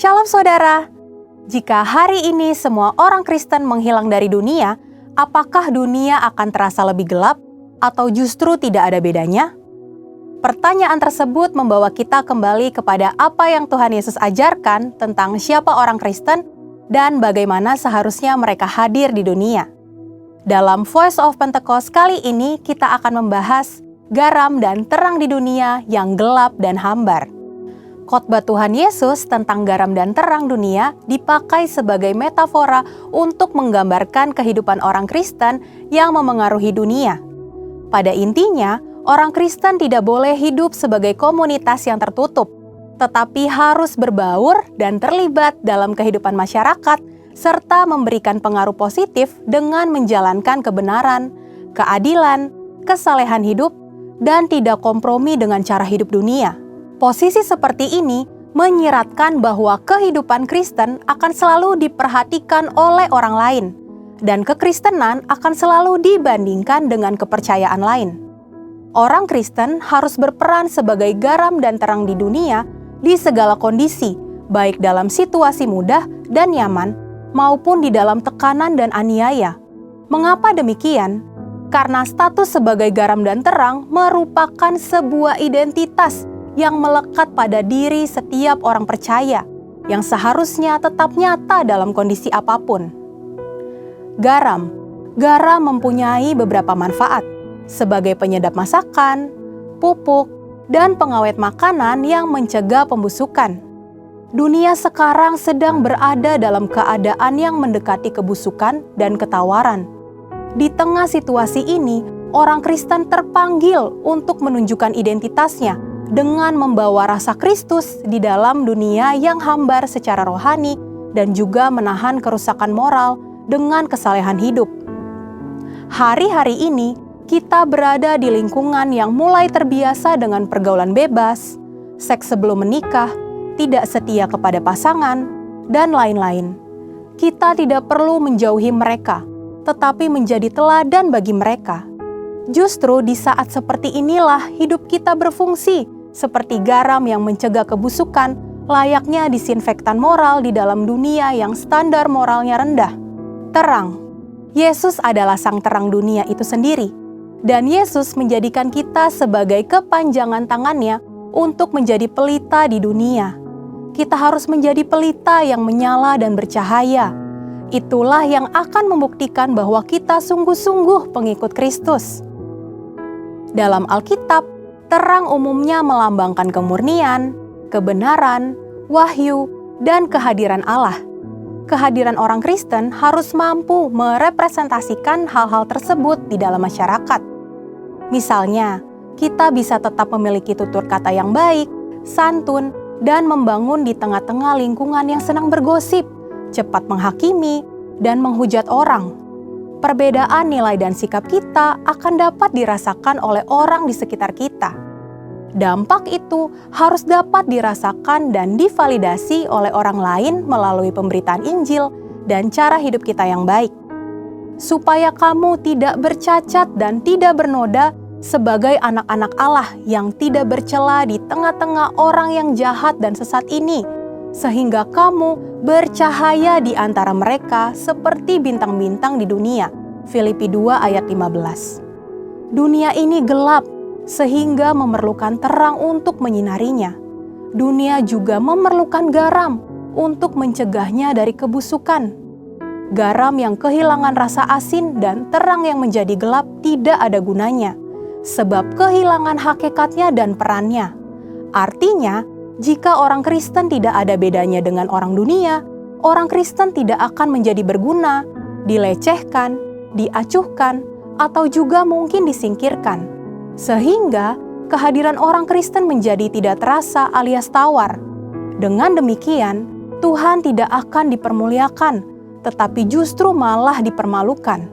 Shalom saudara, jika hari ini semua orang Kristen menghilang dari dunia, apakah dunia akan terasa lebih gelap atau justru tidak ada bedanya? Pertanyaan tersebut membawa kita kembali kepada apa yang Tuhan Yesus ajarkan tentang siapa orang Kristen dan bagaimana seharusnya mereka hadir di dunia. Dalam Voice of Pentecost kali ini kita akan membahas garam dan terang di dunia yang gelap dan hambar. Khotbah Tuhan Yesus tentang garam dan terang dunia dipakai sebagai metafora untuk menggambarkan kehidupan orang Kristen yang memengaruhi dunia. Pada intinya, orang Kristen tidak boleh hidup sebagai komunitas yang tertutup, tetapi harus berbaur dan terlibat dalam kehidupan masyarakat, serta memberikan pengaruh positif dengan menjalankan kebenaran, keadilan, kesalehan hidup, dan tidak kompromi dengan cara hidup dunia. Posisi seperti ini menyiratkan bahwa kehidupan Kristen akan selalu diperhatikan oleh orang lain, dan kekristenan akan selalu dibandingkan dengan kepercayaan lain. Orang Kristen harus berperan sebagai garam dan terang di dunia di segala kondisi, baik dalam situasi mudah dan nyaman, maupun di dalam tekanan dan aniaya. Mengapa demikian? Karena status sebagai garam dan terang merupakan sebuah identitas yang melekat pada diri setiap orang percaya, yang seharusnya tetap nyata dalam kondisi apapun. Garam mempunyai beberapa manfaat, sebagai penyedap masakan, pupuk, dan pengawet makanan yang mencegah pembusukan. Dunia sekarang sedang berada dalam keadaan yang mendekati kebusukan dan ketawaran. Di tengah situasi ini, orang Kristen terpanggil untuk menunjukkan identitasnya dengan membawa rasa Kristus di dalam dunia yang hambar secara rohani dan juga menahan kerusakan moral dengan kesalehan hidup. Hari-hari ini, kita berada di lingkungan yang mulai terbiasa dengan pergaulan bebas, seks sebelum menikah, tidak setia kepada pasangan, dan lain-lain. Kita tidak perlu menjauhi mereka, tetapi menjadi teladan bagi mereka. Justru di saat seperti inilah hidup kita berfungsi seperti garam yang mencegah kebusukan, layaknya disinfektan moral di dalam dunia yang standar moralnya rendah. Terang. Yesus adalah sang terang dunia itu sendiri. Dan Yesus menjadikan kita sebagai kepanjangan tangannya untuk menjadi pelita di dunia. Kita harus menjadi pelita yang menyala dan bercahaya. Itulah yang akan membuktikan bahwa kita sungguh-sungguh pengikut Kristus. Dalam Alkitab, terang umumnya melambangkan kemurnian, kebenaran, wahyu, dan kehadiran Allah. Kehadiran orang Kristen harus mampu merepresentasikan hal-hal tersebut di dalam masyarakat. Misalnya, kita bisa tetap memiliki tutur kata yang baik, santun, dan membangun di tengah-tengah lingkungan yang senang bergosip, cepat menghakimi, dan menghujat orang. Perbedaan nilai dan sikap kita akan dapat dirasakan oleh orang di sekitar kita. Dampak itu harus dapat dirasakan dan divalidasi oleh orang lain melalui pemberitaan Injil dan cara hidup kita yang baik. Supaya kamu tidak bercacat dan tidak bernoda sebagai anak-anak Allah yang tidak bercela di tengah-tengah orang yang jahat dan sesat ini, sehingga kamu bercahaya di antara mereka seperti bintang-bintang di dunia. Filipi 2 ayat 15. Dunia ini gelap, sehingga memerlukan terang untuk menyinarinya. Dunia juga memerlukan garam untuk mencegahnya dari kebusukan. Garam yang kehilangan rasa asin dan terang yang menjadi gelap tidak ada gunanya, sebab kehilangan hakikatnya dan perannya. Artinya, jika orang Kristen tidak ada bedanya dengan orang dunia, orang Kristen tidak akan menjadi berguna, dilecehkan, diacuhkan, atau juga mungkin disingkirkan. Sehingga kehadiran orang Kristen menjadi tidak terasa alias tawar. Dengan demikian, Tuhan tidak akan dipermuliakan, tetapi justru malah dipermalukan.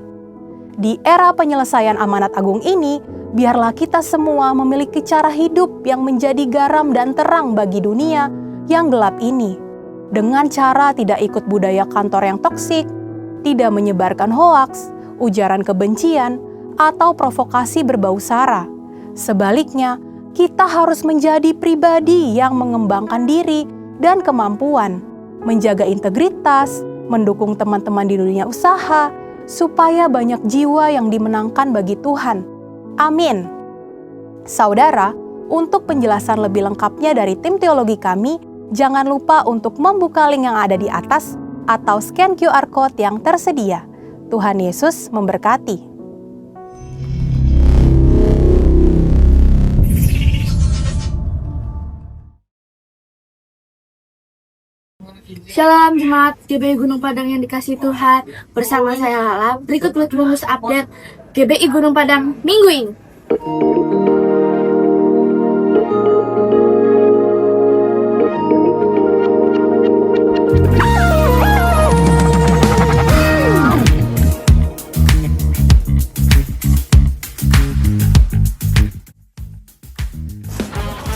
Di era penyelesaian amanat agung ini, biarlah kita semua memiliki cara hidup yang menjadi garam dan terang bagi dunia yang gelap ini. Dengan cara tidak ikut budaya kantor yang toksik, tidak menyebarkan hoaks, ujaran kebencian, atau provokasi berbau sara. Sebaliknya, kita harus menjadi pribadi yang mengembangkan diri dan kemampuan, menjaga integritas, mendukung teman-teman di dunia usaha, supaya banyak jiwa yang dimenangkan bagi Tuhan. Amin. Saudara, untuk penjelasan lebih lengkapnya dari tim teologi kami, jangan lupa untuk membuka link yang ada di atas atau scan QR Code yang tersedia. Tuhan Yesus memberkati. Shalom jemaat GBI Gunung Padang yang dikasihi Tuhan. Bersama saya Lala, berikut rumus update GBI Gunung Padang minggu ini.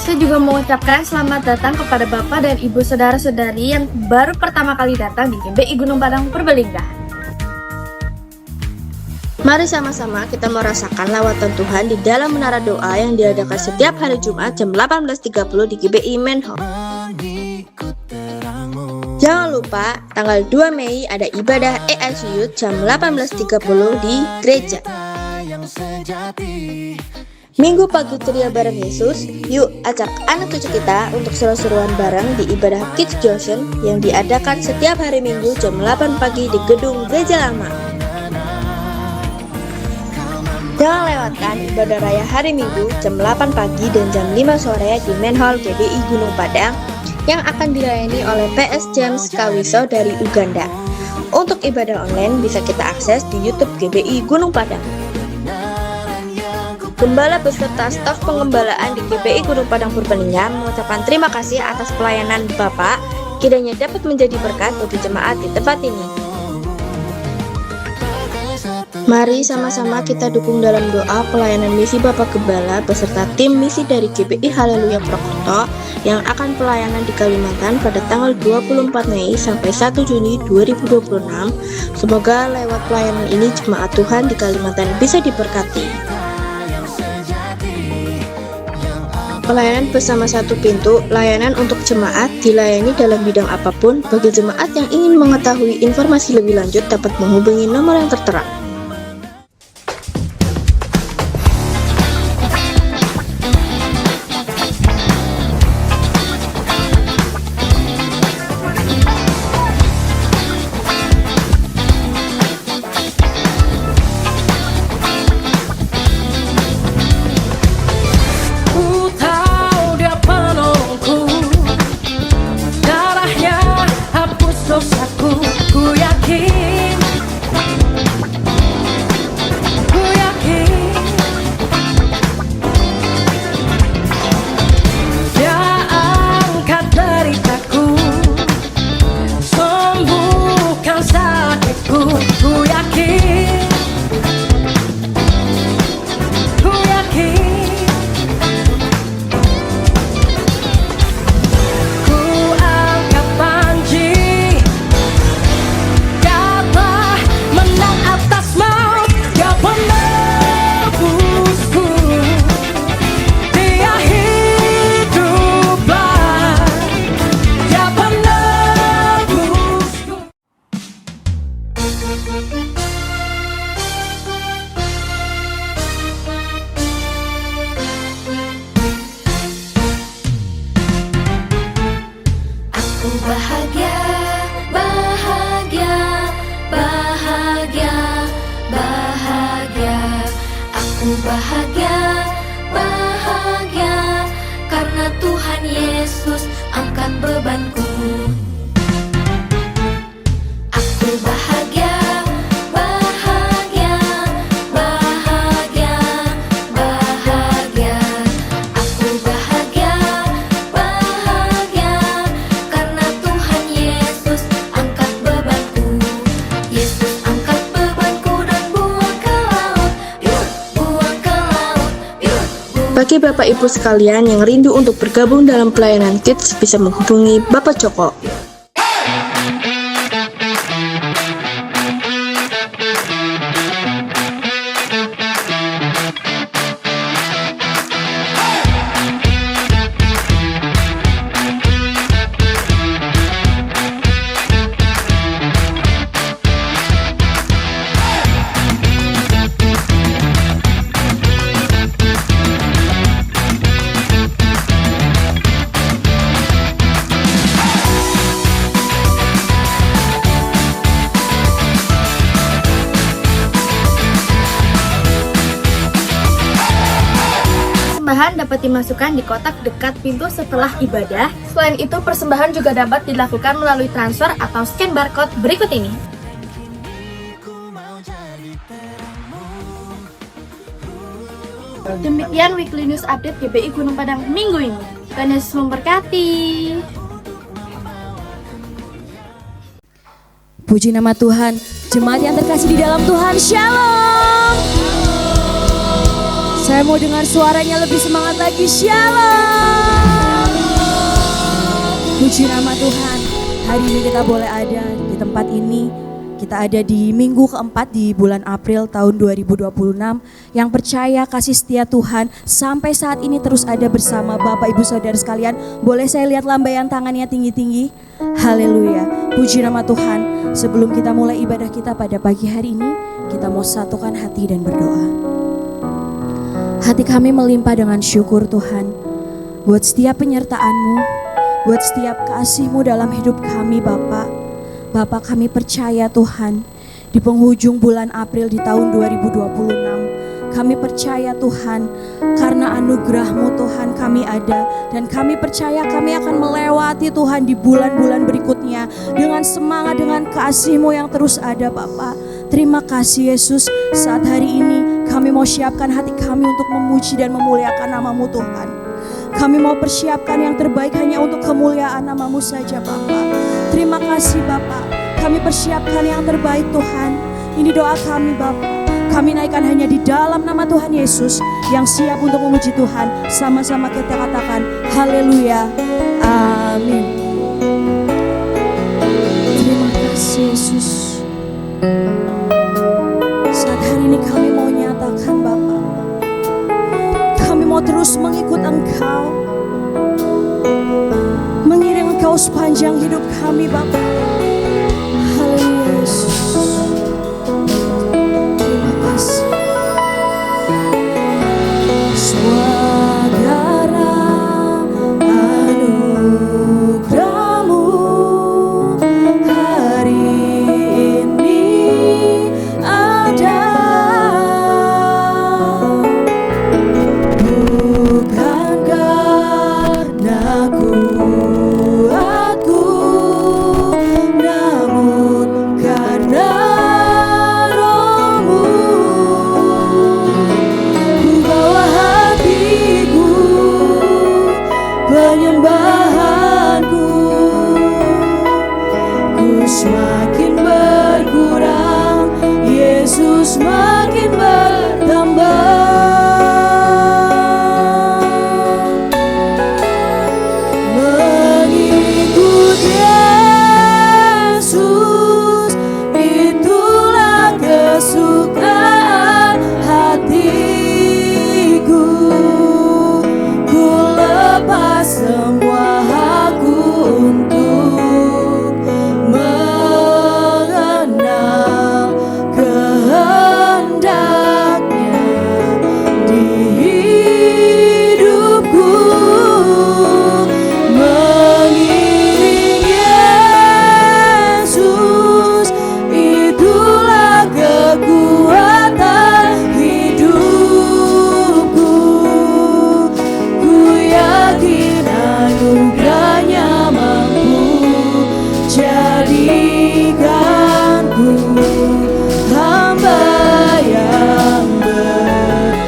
Saya juga mengucapkan selamat datang kepada Bapak dan Ibu saudara-saudari yang baru pertama kali datang di GBI Gunung Padang Purbalingga. Mari sama-sama kita merasakan lawatan Tuhan di dalam menara doa yang diadakan setiap hari Jumat jam 18.30 di GBI Main Hall. Jangan lupa, tanggal 2 Mei ada ibadah EIC Youth jam 18.30 di gereja. Minggu pagi ceria bareng Yesus, yuk ajak anak cucu kita untuk seru-seruan bareng di ibadah Kids Junction yang diadakan setiap hari Minggu jam 8 pagi di gedung Gereja Lama. Jangan lewatkan ibadah raya hari Minggu jam 8 pagi dan jam 5 sore di Main Hall GBI Gunung Padang yang akan dilayani oleh PS James Kawiso dari Uganda. Untuk ibadah online bisa kita akses di YouTube GBI Gunung Padang. Gembala beserta staf pengembalaan di GBI Gunung Padang Purbalingga mengucapkan terima kasih atas pelayanan Bapak, kiranya dapat menjadi berkat bagi jemaat di tempat ini. Mari sama-sama kita dukung dalam doa pelayanan misi Bapak Gembala beserta tim misi dari GBI Haleluya Purwokerto yang akan pelayanan di Kalimantan pada tanggal 24 Mei sampai 1 Juni 2026. Semoga lewat pelayanan ini jemaat Tuhan di Kalimantan bisa diberkati. Pelayanan bersama satu pintu, layanan untuk jemaat dilayani dalam bidang apapun. Bagi jemaat yang ingin mengetahui informasi lebih lanjut dapat menghubungi nomor yang tertera. Bahagia, bahagia, bahagia, bahagia. Aku bahagia, bahagia, karena Tuhan Yesus angkat bebanku. Aku bahagia, bahagia, bahagia, bahagia. Aku bahagia, bahagia, karena Tuhan Yesus angkat bebanku. Yesus angkat bebanku dan buang ke laut, buang ke laut, buang. Bagi Bapak Ibu sekalian yang rindu untuk bergabung dalam pelayanan Kids bisa menghubungi Bapak Joko. Persembahan dapat dimasukkan di kotak dekat pintu setelah ibadah. Selain itu, persembahan juga dapat dilakukan melalui transfer atau scan barcode berikut ini. Demikian Weekly News Update GBI Gunung Padang minggu ini. Tuhan Yesus memberkati. Puji nama Tuhan, jemaat yang terkasih di dalam Tuhan, Shalom. Saya mau dengar suaranya lebih semangat lagi, Shalom. Puji nama Tuhan, hari ini kita boleh ada di tempat ini. Kita ada di minggu keempat di bulan April tahun 2026 yang percaya kasih setia Tuhan sampai saat ini terus ada bersama Bapak Ibu Saudara sekalian. Boleh saya lihat lambaian tangannya tinggi-tinggi? Haleluya, puji nama Tuhan. Sebelum kita mulai ibadah kita pada pagi hari ini, kita mau satukan hati dan berdoa. Hati kami melimpah dengan syukur Tuhan buat setiap penyertaan-Mu, buat setiap kasih-Mu dalam hidup kami Bapak. Bapak, kami percaya Tuhan, di penghujung bulan April di tahun 2026, kami percaya Tuhan, karena anugerah-Mu Tuhan kami ada, dan kami percaya kami akan melewati Tuhan di bulan-bulan berikutnya, dengan semangat, dengan kasih-Mu yang terus ada Bapak. Terima kasih Yesus, saat hari ini kami mau siapkan hati kami untuk memuji dan memuliakan nama-Mu Tuhan. Kami mau persiapkan yang terbaik hanya untuk kemuliaan nama-Mu saja Bapak. Terima kasih Bapak, kami persiapkan yang terbaik Tuhan. Ini doa kami Bapak. Kami naikkan hanya di dalam nama Tuhan Yesus yang siap untuk memuji Tuhan. Sama-sama kita katakan haleluya, amin. Terima kasih Yesus. Saat hari ini kami mau nyatakan Bapak, kami mau terus mengikut Engkau, mengiring Engkau sepanjang hidup kami Bapak. Haleluya Yesus. Terima kasih. Saudara anugerah-Mu hari ini ada. Bukan karena kuatku, namun karena Roh-Mu. Ku bawa hatiku, penyembahanku, ku semakin berkurang, Yesus makin bertambah. Mengikut Yesus, itulah kesukaan hatiku. Ku lepas semua hakku untuk mengenal kehendaknya di hidupku. Mengiring Yesus, itulah kekuatan hidupku. Ku yakin anugerah-Nya mampu jadikanku hamba yang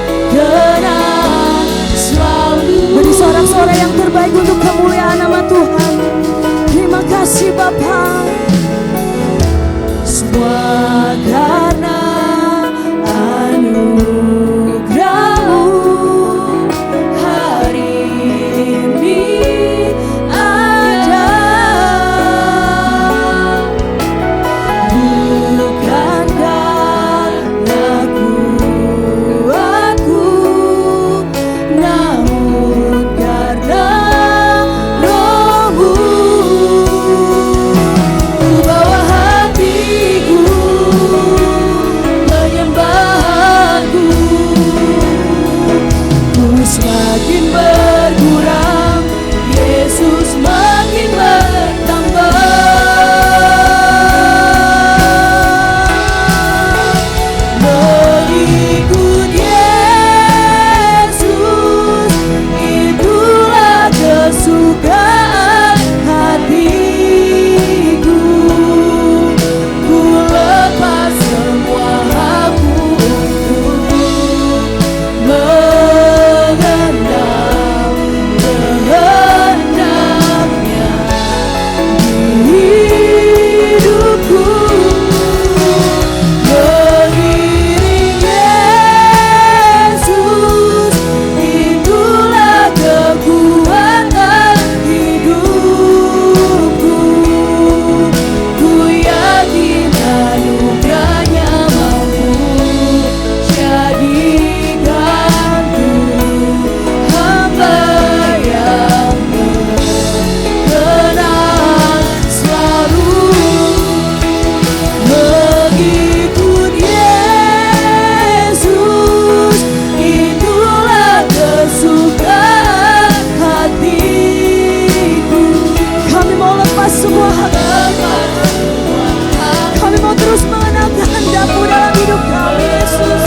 berkenan selalu. Beri sorak-sorai yang terbaik untuk kemuliaan nama Tuhan. Terima kasih Bapa. Semua karena anugerah-Mu hari ini ada. Bukan karena kuatku, namun karena Roh-Mu. semua hak kami. Kami mau terus mengenal kehendak-Mu dalam hidup kami, Yesus.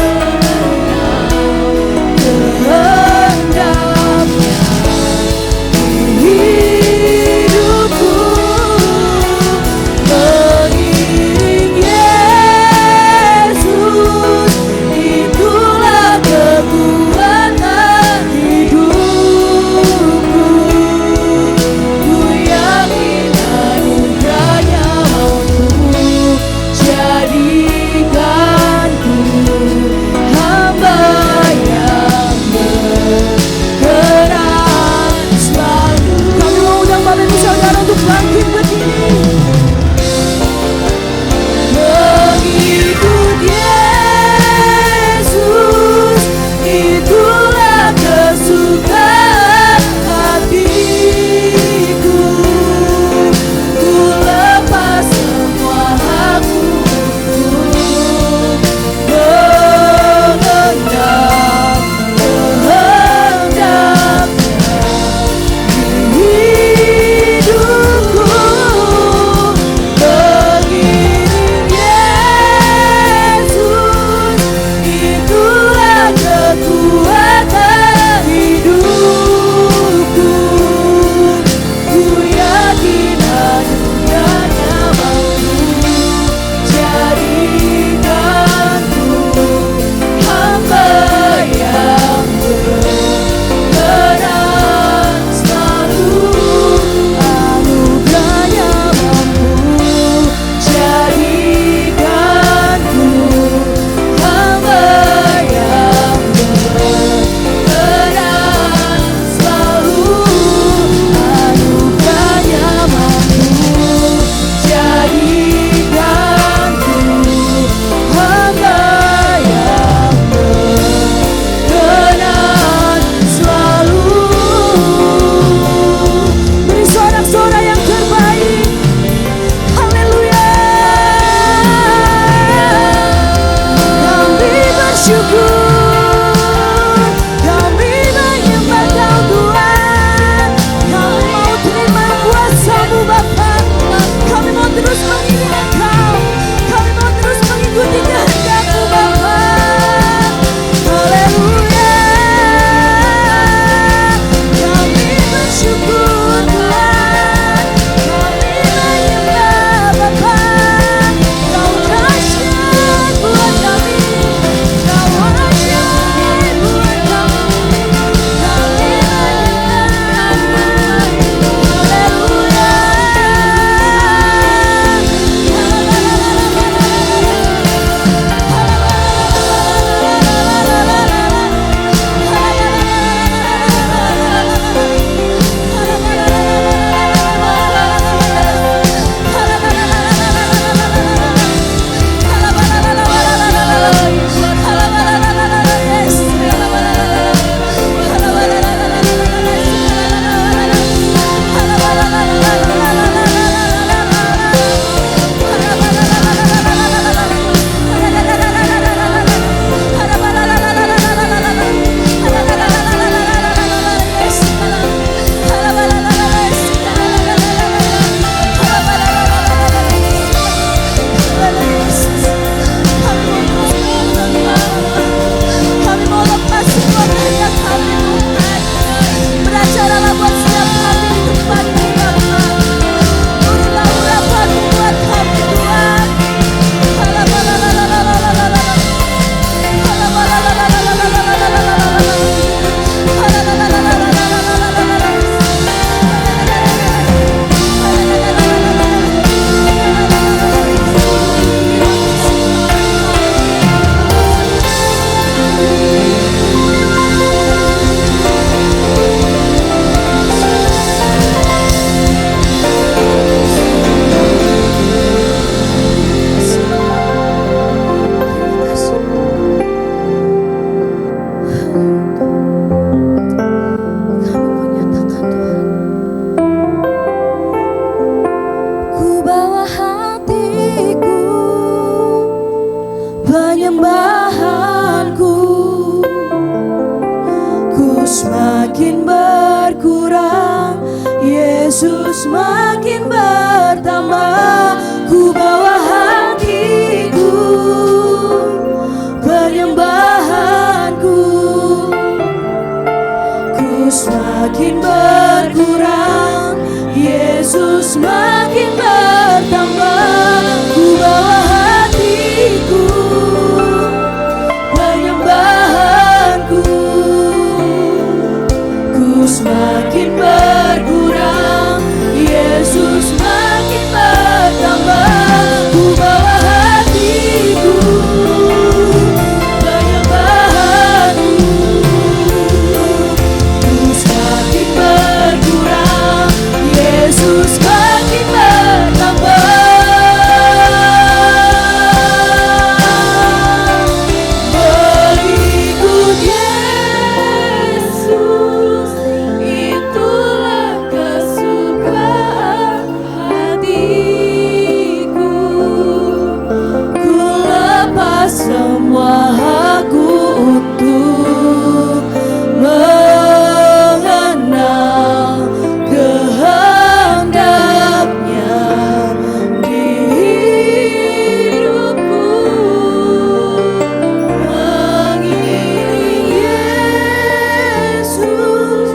Kehendak-Mu hidupku, mengiring Yesus, itulah kekuatan hidupku. Ku yakin anugerahnya mampu jadikanku hamba yang berkenan selalu. Kami mau undang Bapak Ibu Saudara untuk bangkit berdiri. Mengikut Yesus, itulah kesukaan hatiku. Ku lepas semua hakku mengenal kehendaknya di hidupku. Mengiring Yesus, itulah kekuatan hidupku. Ku yakin anugerahnya mampu jadikanku hamba yang berkenan selalu. Anugerahnya mampu jadikanku hamba yang berkenan selalu. Anugerahnya mampu jadikanku hamba yang berkenan selalu. Beri sorak-sorai yang terbaik. Haleluya. Kami bersyukur, kami menyembah Kau Tuhan. Kami mau terima kuasa-Mu Bapa. Kami mau terus mengiring Engkau. Kami mau terus mengikuti kehendak-Mu Bapa. Haleluya. Kami bersyukur Tuhan. Kami menyembah Bapa. Kau dahsyat buat kami. Kau ajaib buat kami. Kami menyembah. Haleluya. Kami mau lepas semua kehendak kami Tuhan. Beracaralah buat setiap kami di tempat ini Bapa. Berilah urapan-Mu buat kami Tuhan. Ku bawa hatiku, penyembahanku, ku semakin berkurang, Yesus makin bertambah. makin berkurang, Yesus makin bertambah. Ku bawa hatiku, penyembahanku, ku semakin berkurang, Yesus makin bertambah. Ku bawa hatiku, penyembahanku, ku semakin berkurang, Yesus makin bertambah. Berikut Yesus, itulah kesukaan hatiku. Ku lepas semua hakku untuk mengenal kehendaknya di hidupku. Mengiring Yesus,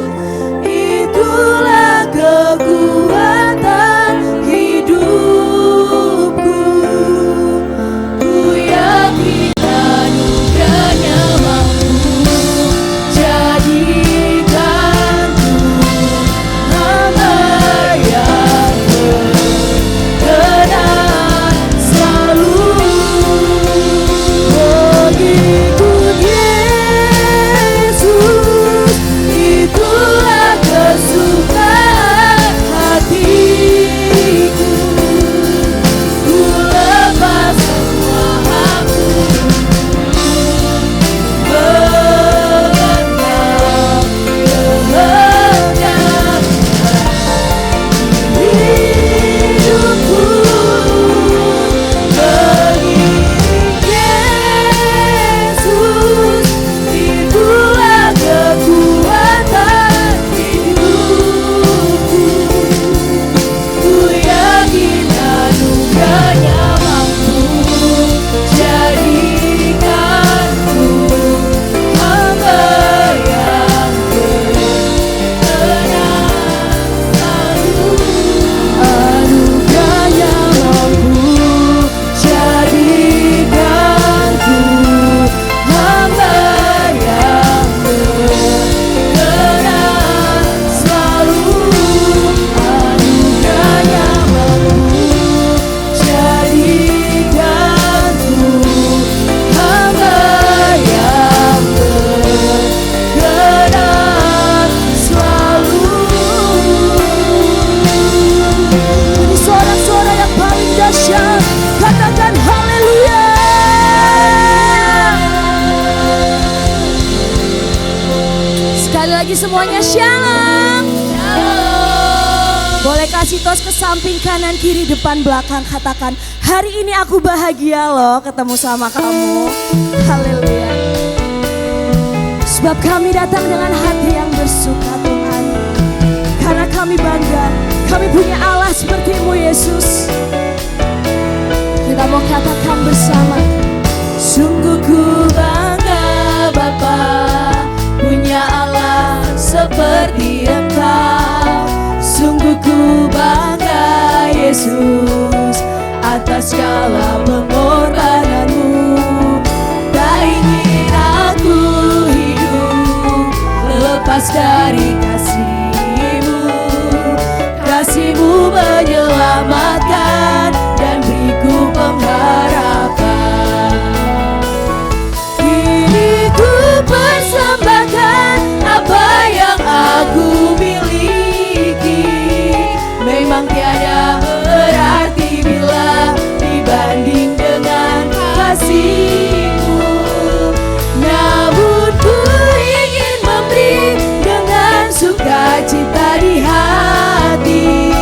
itulah kekuatan hidupku. Ku yakin anugerahnya mampu jadikanku hamba yang berkenan selalu. Mengikut Yesus, itulah kesukaan hatiku. Ku lepas semua hakku mengenal kehendaknya hidupku. Mengiring Yesus, itulah kekuatan hidupku. Ku yakin anugerahnya mampu jadikanku hamba yang berkenan selalu. Anugerahnya mampu jadikanku hamba yang berkenan selalu. Anugerahnya mampu jadikanku hamba yang berkenan selalu. Ini suara-suara yang paling dahsyat, katakan haleluya. Sekali lagi semuanya shalom. Boleh kasih tos ke samping, kanan, kiri, depan, belakang. Katakan, hari ini aku bahagia loh ketemu sama kamu. Haleluya. Sebab kami datang dengan hati yang bersuka Tuhan. Karena kami bangga, kami punya Allah seperti-Mu Yesus. Kita mau katakan bersama, sungguh ku bangga Bapa, punya Allah seperti Engkau. Sungguh ku bangga Yesus atas segala pengorbananmu. Tak ingin aku hidup lepas dari kasih-Mu. Kasih-Mu menyelamatkan dan beriku pengharapan. Kini ku persembahkan apa yang aku miliki. Memang tiada berarti bila dibanding dengan kasih-Mu. Namun ku ingin memberi dengan sukacita di hati,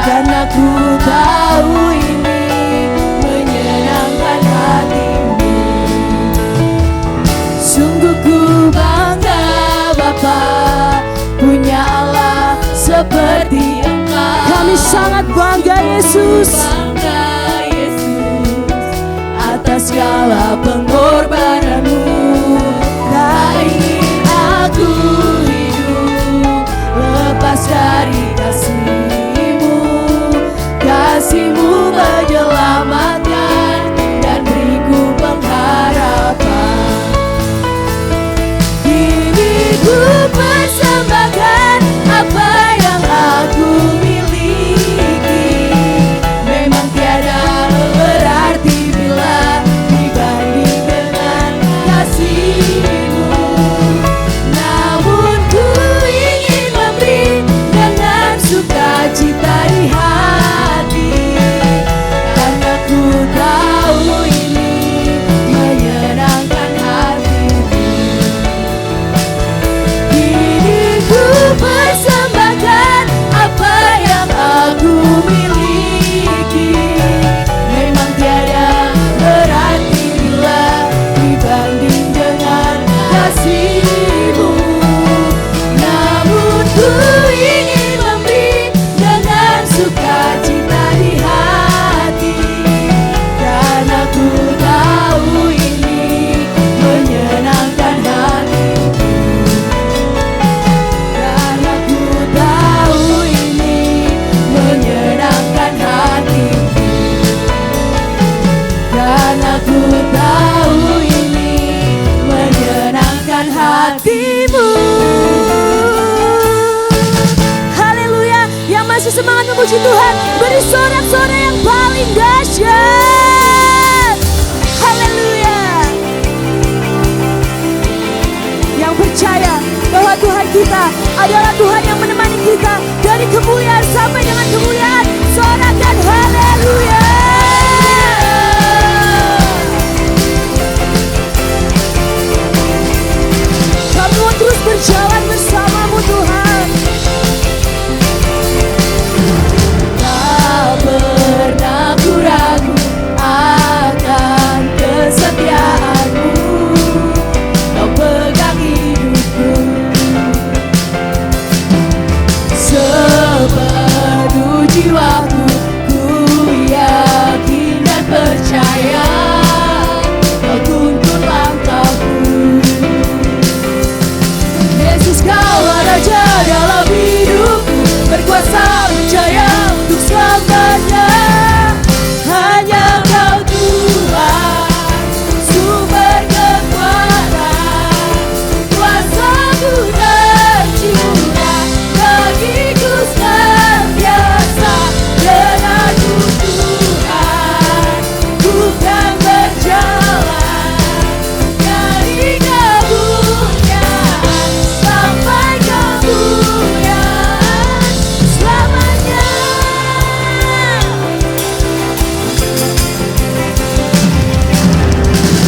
karena ku tahu ini menyenangkan hati-Mu. Sungguh ku bangga Bapa, punya Allah seperti Engkau. Kami sangat bangga Yesus, bangga Yesus atas segala pengorbanan-Mu. Tak ingin aku hidup dari kasih-Mu. Kasih-Mu menyelamatkan dan beriku pengharapan. Kini ku persembahkan apa yang aku miliki. Memang tiada berarti bila dibanding dengan kasih-Mu. Namun ku ingin memberi dengan sukacita di hati, karena ku tahu ini menyenangkan hati-Mu. Kini ku persembahkan apa yang aku miliki. Memang tiada berarti bila dibanding dengan kasih-Mu. Namun ku ingin memberi dengan sukacita di hati, karena ku tahu ini menyenangkan hati-Mu. Karena ku tahu ini menyenangkan hati-Mu. Karena ku tahu ini menyenangkan hati-Mu. Haleluya. Yang masih semangat memuji Tuhan, beri sorak-sorai yang paling dahsyat. Haleluya. Yang percaya bahwa Tuhan kita adalah Tuhan yang menemani kita dari kemuliaan sampai dengan kemuliaan, sorakan haleluya. Kami mau terus berjalan bersama-Mu Tuhan. Tak pernah ku ragu akan kesetiaan-Mu. Kau pegang hidupku sepenuh jiwaku. Ku yakin dan percaya Kau tuntun langkahku. Yesus, Kaulah Raja dalam hidupku, berkuasa berjaya untuk selamanya. Hanya Kau Tuhan, sumber kekuatan, kuasa-Mu tercurah bagiku senantiasa. Denganmu Tuhan, ku kan berjalan dari kemuliaan sampai kemuliaan selamanya.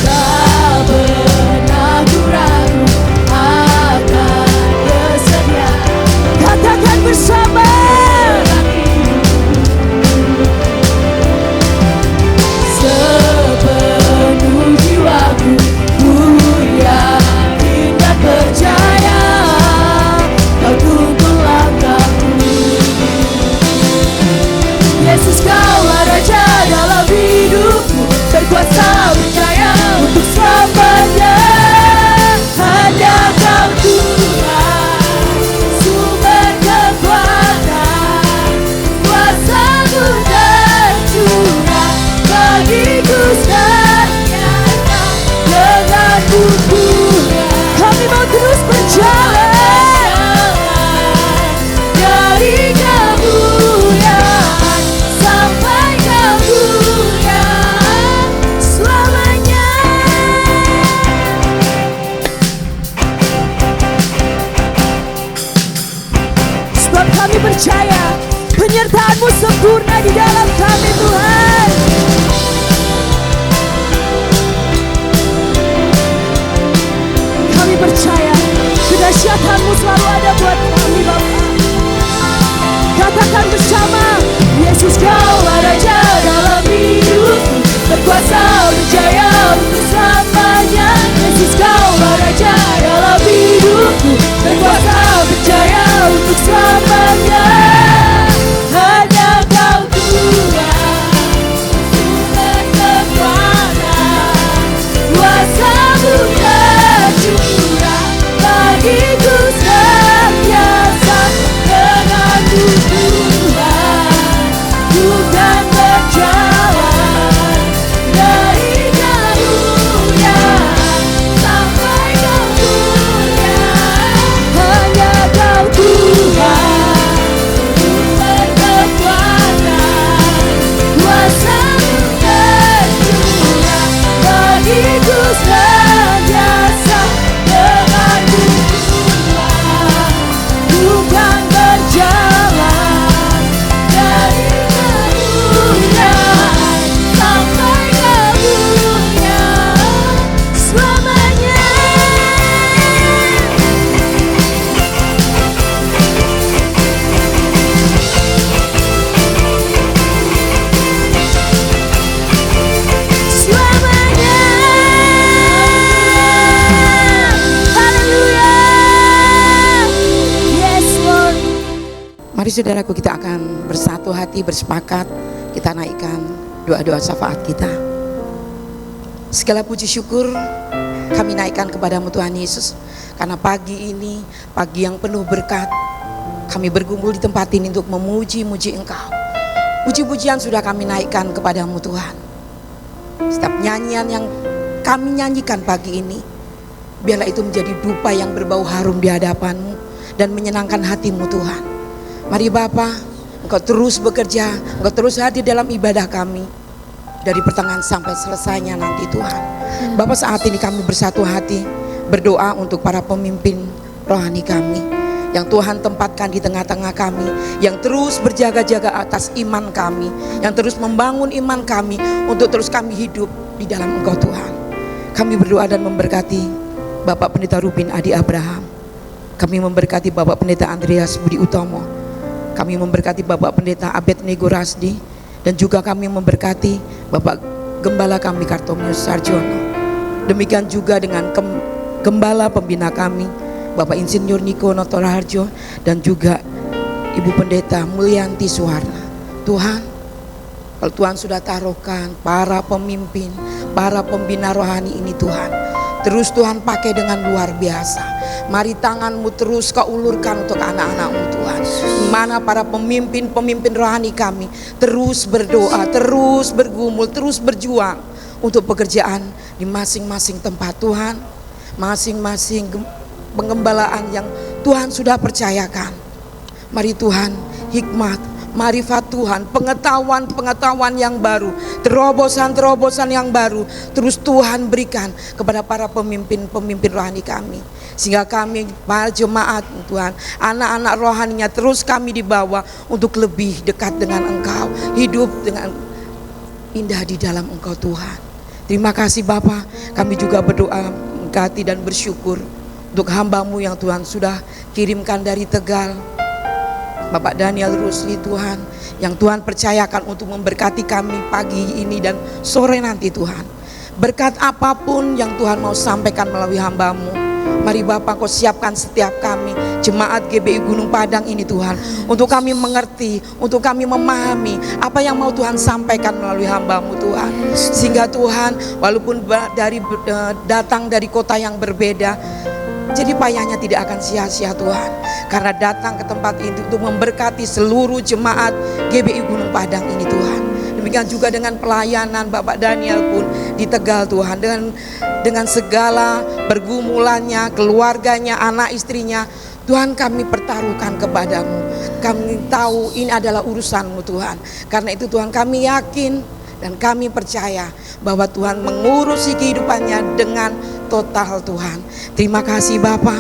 Tak pernah ku ragu akan kesetiaan. Katakan bersama. Sepenuh jiwaku, ku yakin dan percaya Kau tuntun langkahku. Yesus, Kaulah Raja dalam hidupku, berkuasa berjaya untuk selamanya. Hanya Kau Tuhan, sumber kekuatan, kuasa-Mu tercurah bagiku senantiasa. Denganmu Tuhan, kami mau terus berjalan dari kemuliaan sampai kemuliaan selamanya. Sebab kami percaya penyertaan-Mu sempurna di dalam kami Tuhan. Kami percaya kedahsyatan-Mu selalu ada buat kami Bapa. Katakan bersama. Yesus, Kaulah Raja dalam hidupku, berkuasa berjaya untuk selamanya. Yesus, Kaulah Raja dalam hidupku, berkuasa berjaya untuk selamanya. Hanya Kau Tuhan, sumber kekuatan, kuasa-Mu tercurah bagiku senantiasa. Denganmu Mari saudaraku, kita akan bersatu hati, bersepakat, kita naikkan doa-doa syafaat kita. Segala puji syukur kami naikkan kepadamu Tuhan Yesus, karena pagi ini, pagi yang penuh berkat, kami berkumpul di tempat ini untuk memuji-muji Engkau. Puji-pujian sudah kami naikkan kepadamu Tuhan. Setiap nyanyian yang kami nyanyikan pagi ini, biarlah itu menjadi dupa yang berbau harum di hadapan-Mu dan menyenangkan hati-Mu Tuhan. Mari Bapa, Engkau terus bekerja, Engkau terus hadir dalam ibadah kami dari pertengahan sampai selesainya nanti Tuhan. Bapa, saat ini kami bersatu hati berdoa untuk para pemimpin rohani kami yang Tuhan tempatkan di tengah-tengah kami, yang terus berjaga-jaga atas iman kami, yang terus membangun iman kami untuk terus kami hidup di dalam Engkau Tuhan. Kami berdoa dan memberkati Bapak Pendeta Rubin Adi Abraham. Kami memberkati Bapak Pendeta Andreas Budi Utomo. Kami memberkati Bapak Pendeta Abednego Rasdi, dan juga kami memberkati Bapak Gembala kami Kartomius Sarjono. Demikian juga dengan Gembala pembina kami Bapak Insinyur Niko Notoraharjo, dan juga Ibu Pendeta Mulyanti Suwarna. Tuhan, kalau Tuhan sudah taruhkan para pemimpin, para pembina rohani ini Tuhan, terus Tuhan pakai dengan luar biasa. Mari tangan-Mu terus Kau ulurkan untuk anak-anak-Mu Tuhan. Mana para pemimpin-pemimpin rohani kami terus berdoa, terus bergumul, terus berjuang untuk pekerjaan di masing-masing tempat Tuhan, masing-masing pengembalaan yang Tuhan sudah percayakan. Mari Tuhan, hikmat, marifat Tuhan, pengetahuan yang baru, terobosan yang baru terus Tuhan berikan kepada para pemimpin rohani kami, sehingga kami para jemaat Tuhan, anak-anak rohaninya terus kami dibawa untuk lebih dekat dengan Engkau, hidup dengan indah di dalam Engkau Tuhan. Terima kasih Bapa, kami juga berdoa berkati dan bersyukur untuk hamba-Mu yang Tuhan sudah kirimkan dari Tegal, Bapak Daniel Rusli Tuhan, yang Tuhan percayakan untuk memberkati kami pagi ini dan sore nanti Tuhan. Berkat apapun yang Tuhan mau sampaikan melalui hamba-Mu, mari Bapak Kau siapkan setiap kami, jemaat GBI Gunung Padang ini Tuhan, untuk kami mengerti, untuk kami memahami apa yang mau Tuhan sampaikan melalui hamba-Mu Tuhan. Sehingga Tuhan, walaupun datang dari kota yang berbeda, jadi payahnya tidak akan sia-sia Tuhan, karena datang ke tempat ini untuk memberkati seluruh jemaat GBI Gunung Padang ini Tuhan. Demikian juga dengan pelayanan Bapak Daniel pun di Tegal Tuhan, dengan segala pergumulannya, keluarganya, anak istrinya, Tuhan kami pertaruhkan kepadamu. Kami tahu ini adalah urusan-Mu Tuhan. Karena itu Tuhan kami yakin dan kami percaya bahwa Tuhan mengurusi kehidupannya dengan total Tuhan. Terima kasih Bapa.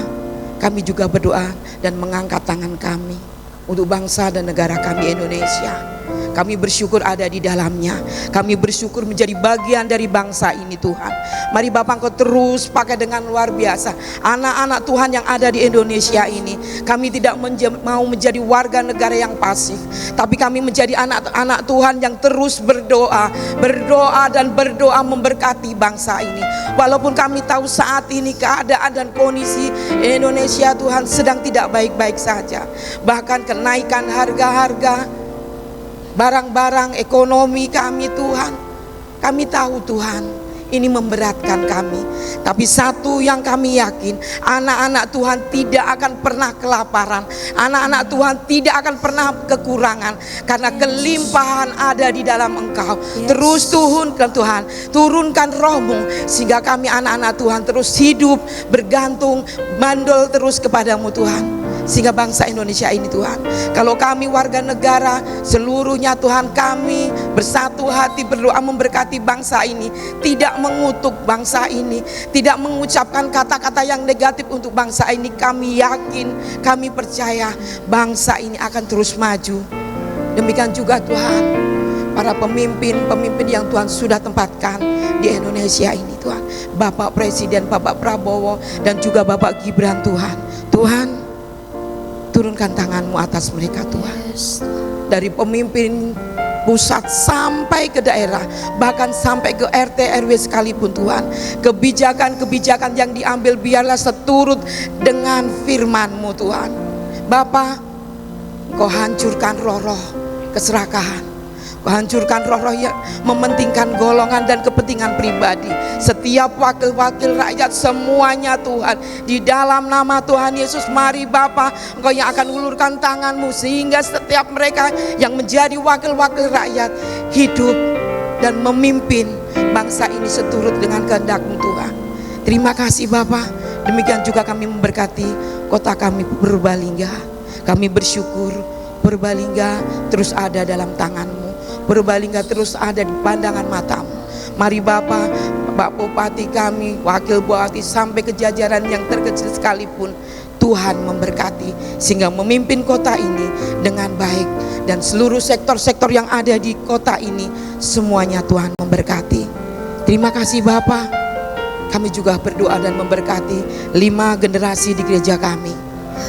Kami juga berdoa dan mengangkat tangan kami untuk bangsa dan negara kami Indonesia. Kami bersyukur ada di dalamnya. Kami bersyukur menjadi bagian dari bangsa ini Tuhan. Mari Bapak Engkau terus pakai dengan luar biasa anak-anak Tuhan yang ada di Indonesia ini. Kami tidak mau menjadi warga negara yang pasif, tapi kami menjadi anak-anak Tuhan yang terus berdoa dan berdoa memberkati bangsa ini. Walaupun kami tahu saat ini keadaan dan kondisi Indonesia Tuhan sedang tidak baik-baik saja. Bahkan kenaikan harga-harga barang-barang ekonomi kami Tuhan, kami tahu Tuhan ini memberatkan kami. Tapi satu yang kami yakin, anak-anak Tuhan tidak akan pernah kelaparan, anak-anak Tuhan tidak akan pernah kekurangan, karena kelimpahan ada di dalam Engkau. Terus turunkan Roh-Mu, sehingga kami anak-anak Tuhan terus hidup bergantung, mandul terus kepadamu Tuhan. Sehingga bangsa Indonesia ini Tuhan, kalau kami warga negara seluruhnya Tuhan, kami bersatu hati berdoa memberkati bangsa ini, tidak mengutuk bangsa ini, tidak mengucapkan kata-kata yang negatif untuk bangsa ini. Kami yakin, kami percaya bangsa ini akan terus maju. Demikian juga Tuhan, para pemimpin yang Tuhan sudah tempatkan di Indonesia ini Tuhan, Bapak Presiden, Bapak Prabowo, dan juga Bapak Gibran Tuhan. Tuhan, turunkan tangan-Mu atas mereka Tuhan. Dari pemimpin pusat sampai ke daerah, bahkan sampai ke RT RW sekalipun Tuhan, kebijakan-kebijakan yang diambil biarlah seturut dengan firman-Mu Tuhan. Bapa, Kau hancurkan roh-roh keserakahan. Kau hancurkan roh-roh yang mementingkan golongan dan kepentingan pribadi. Setiap wakil-wakil rakyat semuanya Tuhan, di dalam nama Tuhan Yesus, mari Bapa, Engkau yang akan ulurkan tangan-Mu sehingga setiap mereka yang menjadi wakil-wakil rakyat hidup dan memimpin bangsa ini seturut dengan kehendak-Mu Tuhan. Terima kasih Bapa. Demikian juga kami memberkati kota kami Purbalingga. Kami bersyukur Purbalingga terus ada dalam tangan-Mu. Purbalingga terus ada di pandangan mata-Mu. Mari Bapa, Pak Bupati kami, Wakil Bupati sampai ke jajaran yang terkecil sekalipun, Tuhan memberkati sehingga memimpin kota ini dengan baik. Dan seluruh sektor-sektor yang ada di kota ini semuanya Tuhan memberkati. Terima kasih Bapa. Kami juga berdoa dan memberkati 5 generasi di gereja kami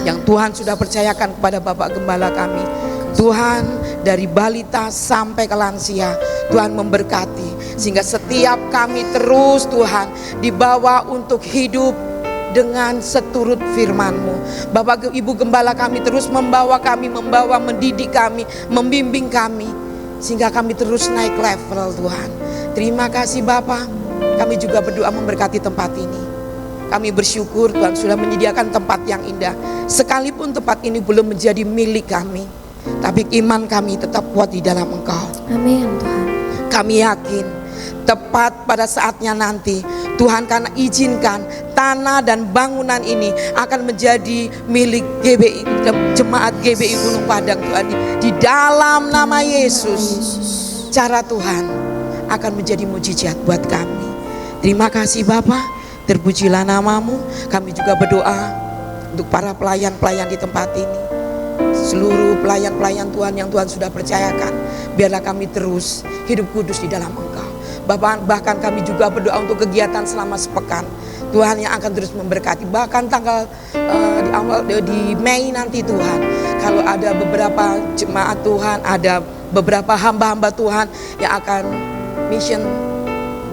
yang Tuhan sudah percayakan kepada Bapak Gembala kami. Tuhan, dari balita sampai ke lansia, Tuhan memberkati sehingga setiap kami terus Tuhan dibawa untuk hidup dengan seturut firman-Mu. Bapak Ibu Gembala kami terus membawa kami, mendidik kami, membimbing kami sehingga kami terus naik level Tuhan. Terima kasih Bapak. Kami juga berdoa memberkati tempat ini. Kami bersyukur Tuhan sudah menyediakan tempat yang indah. Sekalipun tempat ini belum menjadi milik kami, tapi iman kami tetap kuat di dalam Engkau. Amin Tuhan. Kami yakin tepat pada saatnya nanti Tuhan karena izinkan tanah dan bangunan ini akan menjadi milik GBI, jemaat GBI Gunung Padang Tuhan. Di dalam nama Yesus, cara Tuhan akan menjadi mujizat buat kami. Terima kasih Bapa, terpujilah nama-Mu. Kami juga berdoa untuk para pelayan-pelayan di tempat ini, seluruh pelayan-pelayan Tuhan yang Tuhan sudah percayakan. Biarlah kami terus hidup kudus di dalam Engkau. Bahkan kami juga berdoa untuk kegiatan selama sepekan. Tuhan yang akan terus memberkati. Bahkan tanggal di Mei nanti Tuhan, kalau ada beberapa jemaat Tuhan, ada beberapa hamba-hamba Tuhan yang akan mission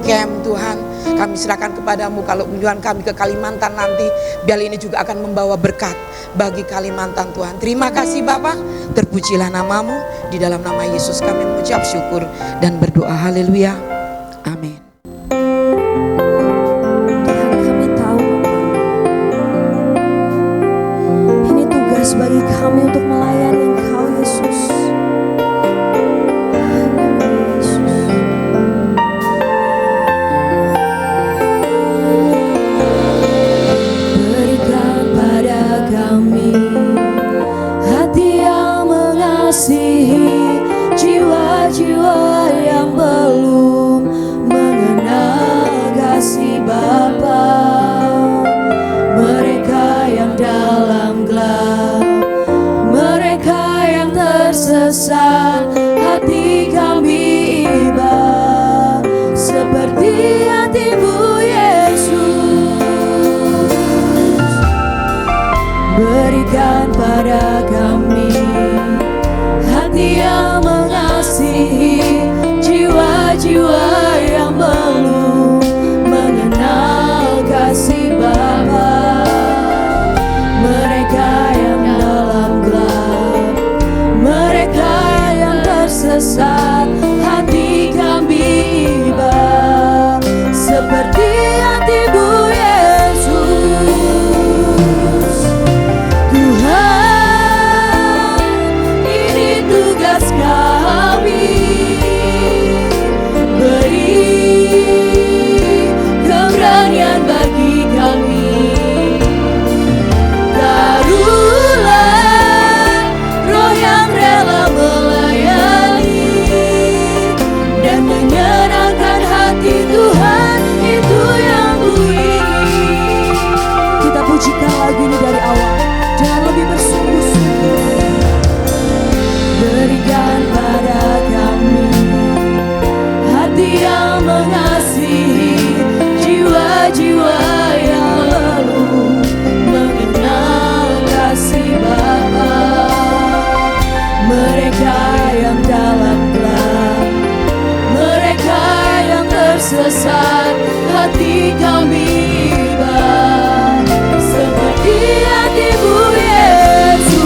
camp Tuhan, kami serahkan kepadamu. Kalau kunjungan kami ke Kalimantan nanti, biar ini juga akan membawa berkat bagi Kalimantan Tuhan. Terima kasih Bapa, terpujilah nama-Mu. Di dalam nama Yesus kami mengucap syukur dan berdoa. Haleluya. Amin. Tuhan, kami tahu ini tugas bagi kami untuk melayani Engkau Yesus. Berikan pada kami hati yang mengasihi jiwa-jiwa yang belum mengenal kasih Bapa. Mereka yang dalam gelap, mereka yang tersesat, hati kami iba seperti hati-Mu Yesus. Berikan pada kami hati yang mengasihi jiwa-jiwa yang belum mengenal kasih Bapa. Mereka yang dalam gelap, mereka yang tersesat, hati kami iba seperti hati-Mu Yesus. Tuhan, ini tugas kami. Beri keberanian bagi kami. Taruhlah roh yang rela melayani dan menyenangkan hati Tuhan, itu yang Ku ingin. Kita pujikan lagu ini dari awal dengan lebih bersungguh-sungguh. Berikan pada kami hati yang mengasihi jiwa-jiwa yang belum mengenal kasih Bapa. Mereka yang dalam gelap, mereka yang tersesat, hati kami iba seperti hati-Mu Yesus.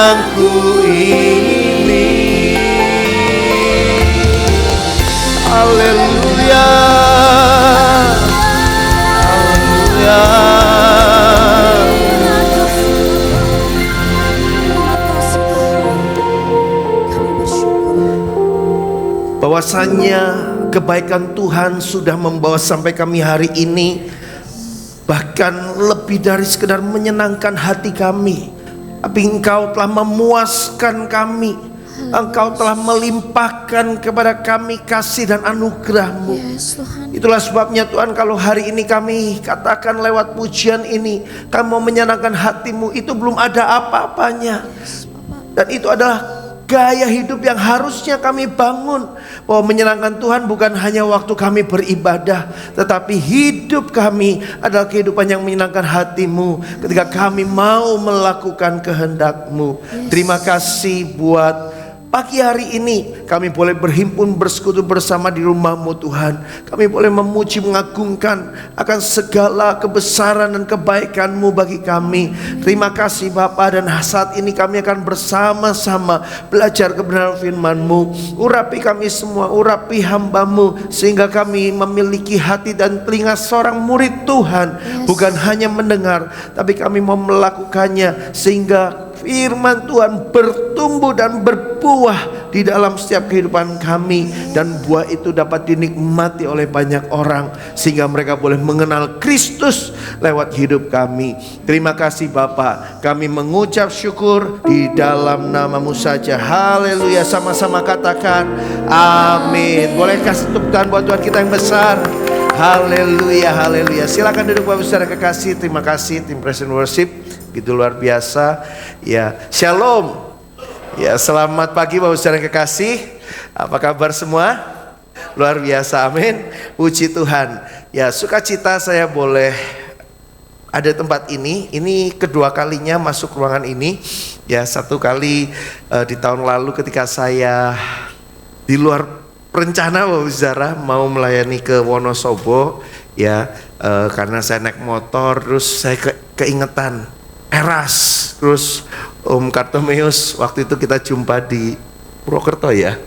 yang ku ini. Haleluya, haleluya. Bahwasanya kebaikan Tuhan sudah membawa sampai kami hari ini, bahkan lebih dari sekedar menyenangkan hati kami, tapi Engkau telah memuaskan kami. Engkau telah melimpahkan kepada kami kasih dan anugerah-Mu. Itulah sebabnya Tuhan, kalau hari ini kami katakan lewat pujian ini, kami mau menyenangkan hati-Mu, itu belum ada apa-apanya. Dan itu adalah gaya hidup yang harusnya kami bangun, bahwa menyenangkan Tuhan bukan hanya waktu kami beribadah, tetapi hidup kami adalah kehidupan yang menyenangkan hati-Mu ketika kami mau melakukan kehendak-Mu. Terima kasih buat pagi hari ini kami boleh berhimpun bersekutu bersama di rumah-Mu Tuhan. Kami boleh memuji mengagungkan akan segala kebesaran dan kebaikan-Mu bagi kami. Terima kasih Bapa, dan saat ini kami akan bersama-sama belajar kebenaran firman-Mu. Urapi kami semua, urapi hamba-Mu, sehingga kami memiliki hati dan telinga seorang murid Tuhan. Bukan hanya mendengar, tapi kami mau melakukannya, sehingga firman Tuhan bertumbuh dan berbuah di dalam setiap kehidupan kami, dan buah itu dapat dinikmati oleh banyak orang, sehingga mereka boleh mengenal Kristus lewat hidup kami. Terima kasih Bapa, kami mengucap syukur di dalam nama-Mu saja. Haleluya, sama-sama katakan amin. Boleh kasih tepuk tangan buat Tuhan kita yang besar. Haleluya, haleluya. Silakan duduk Bapak Saudara kekasih. Terima kasih tim Present Worship, itu luar biasa. Ya, shalom. Ya, selamat pagi Bapak Saudara kekasih. Apa kabar semua? Luar biasa, amin. Puji Tuhan. Ya, sukacita saya boleh ada tempat ini. Ini kedua kalinya masuk ruangan ini. Ya, satu kali di tahun lalu ketika saya di luar rencana Bapak Saudara mau melayani ke Wonosobo. Ya, karena saya naik motor, terus saya keingetan Eras, terus Om Kartomeus, waktu itu kita jumpa di Purwokerto ya.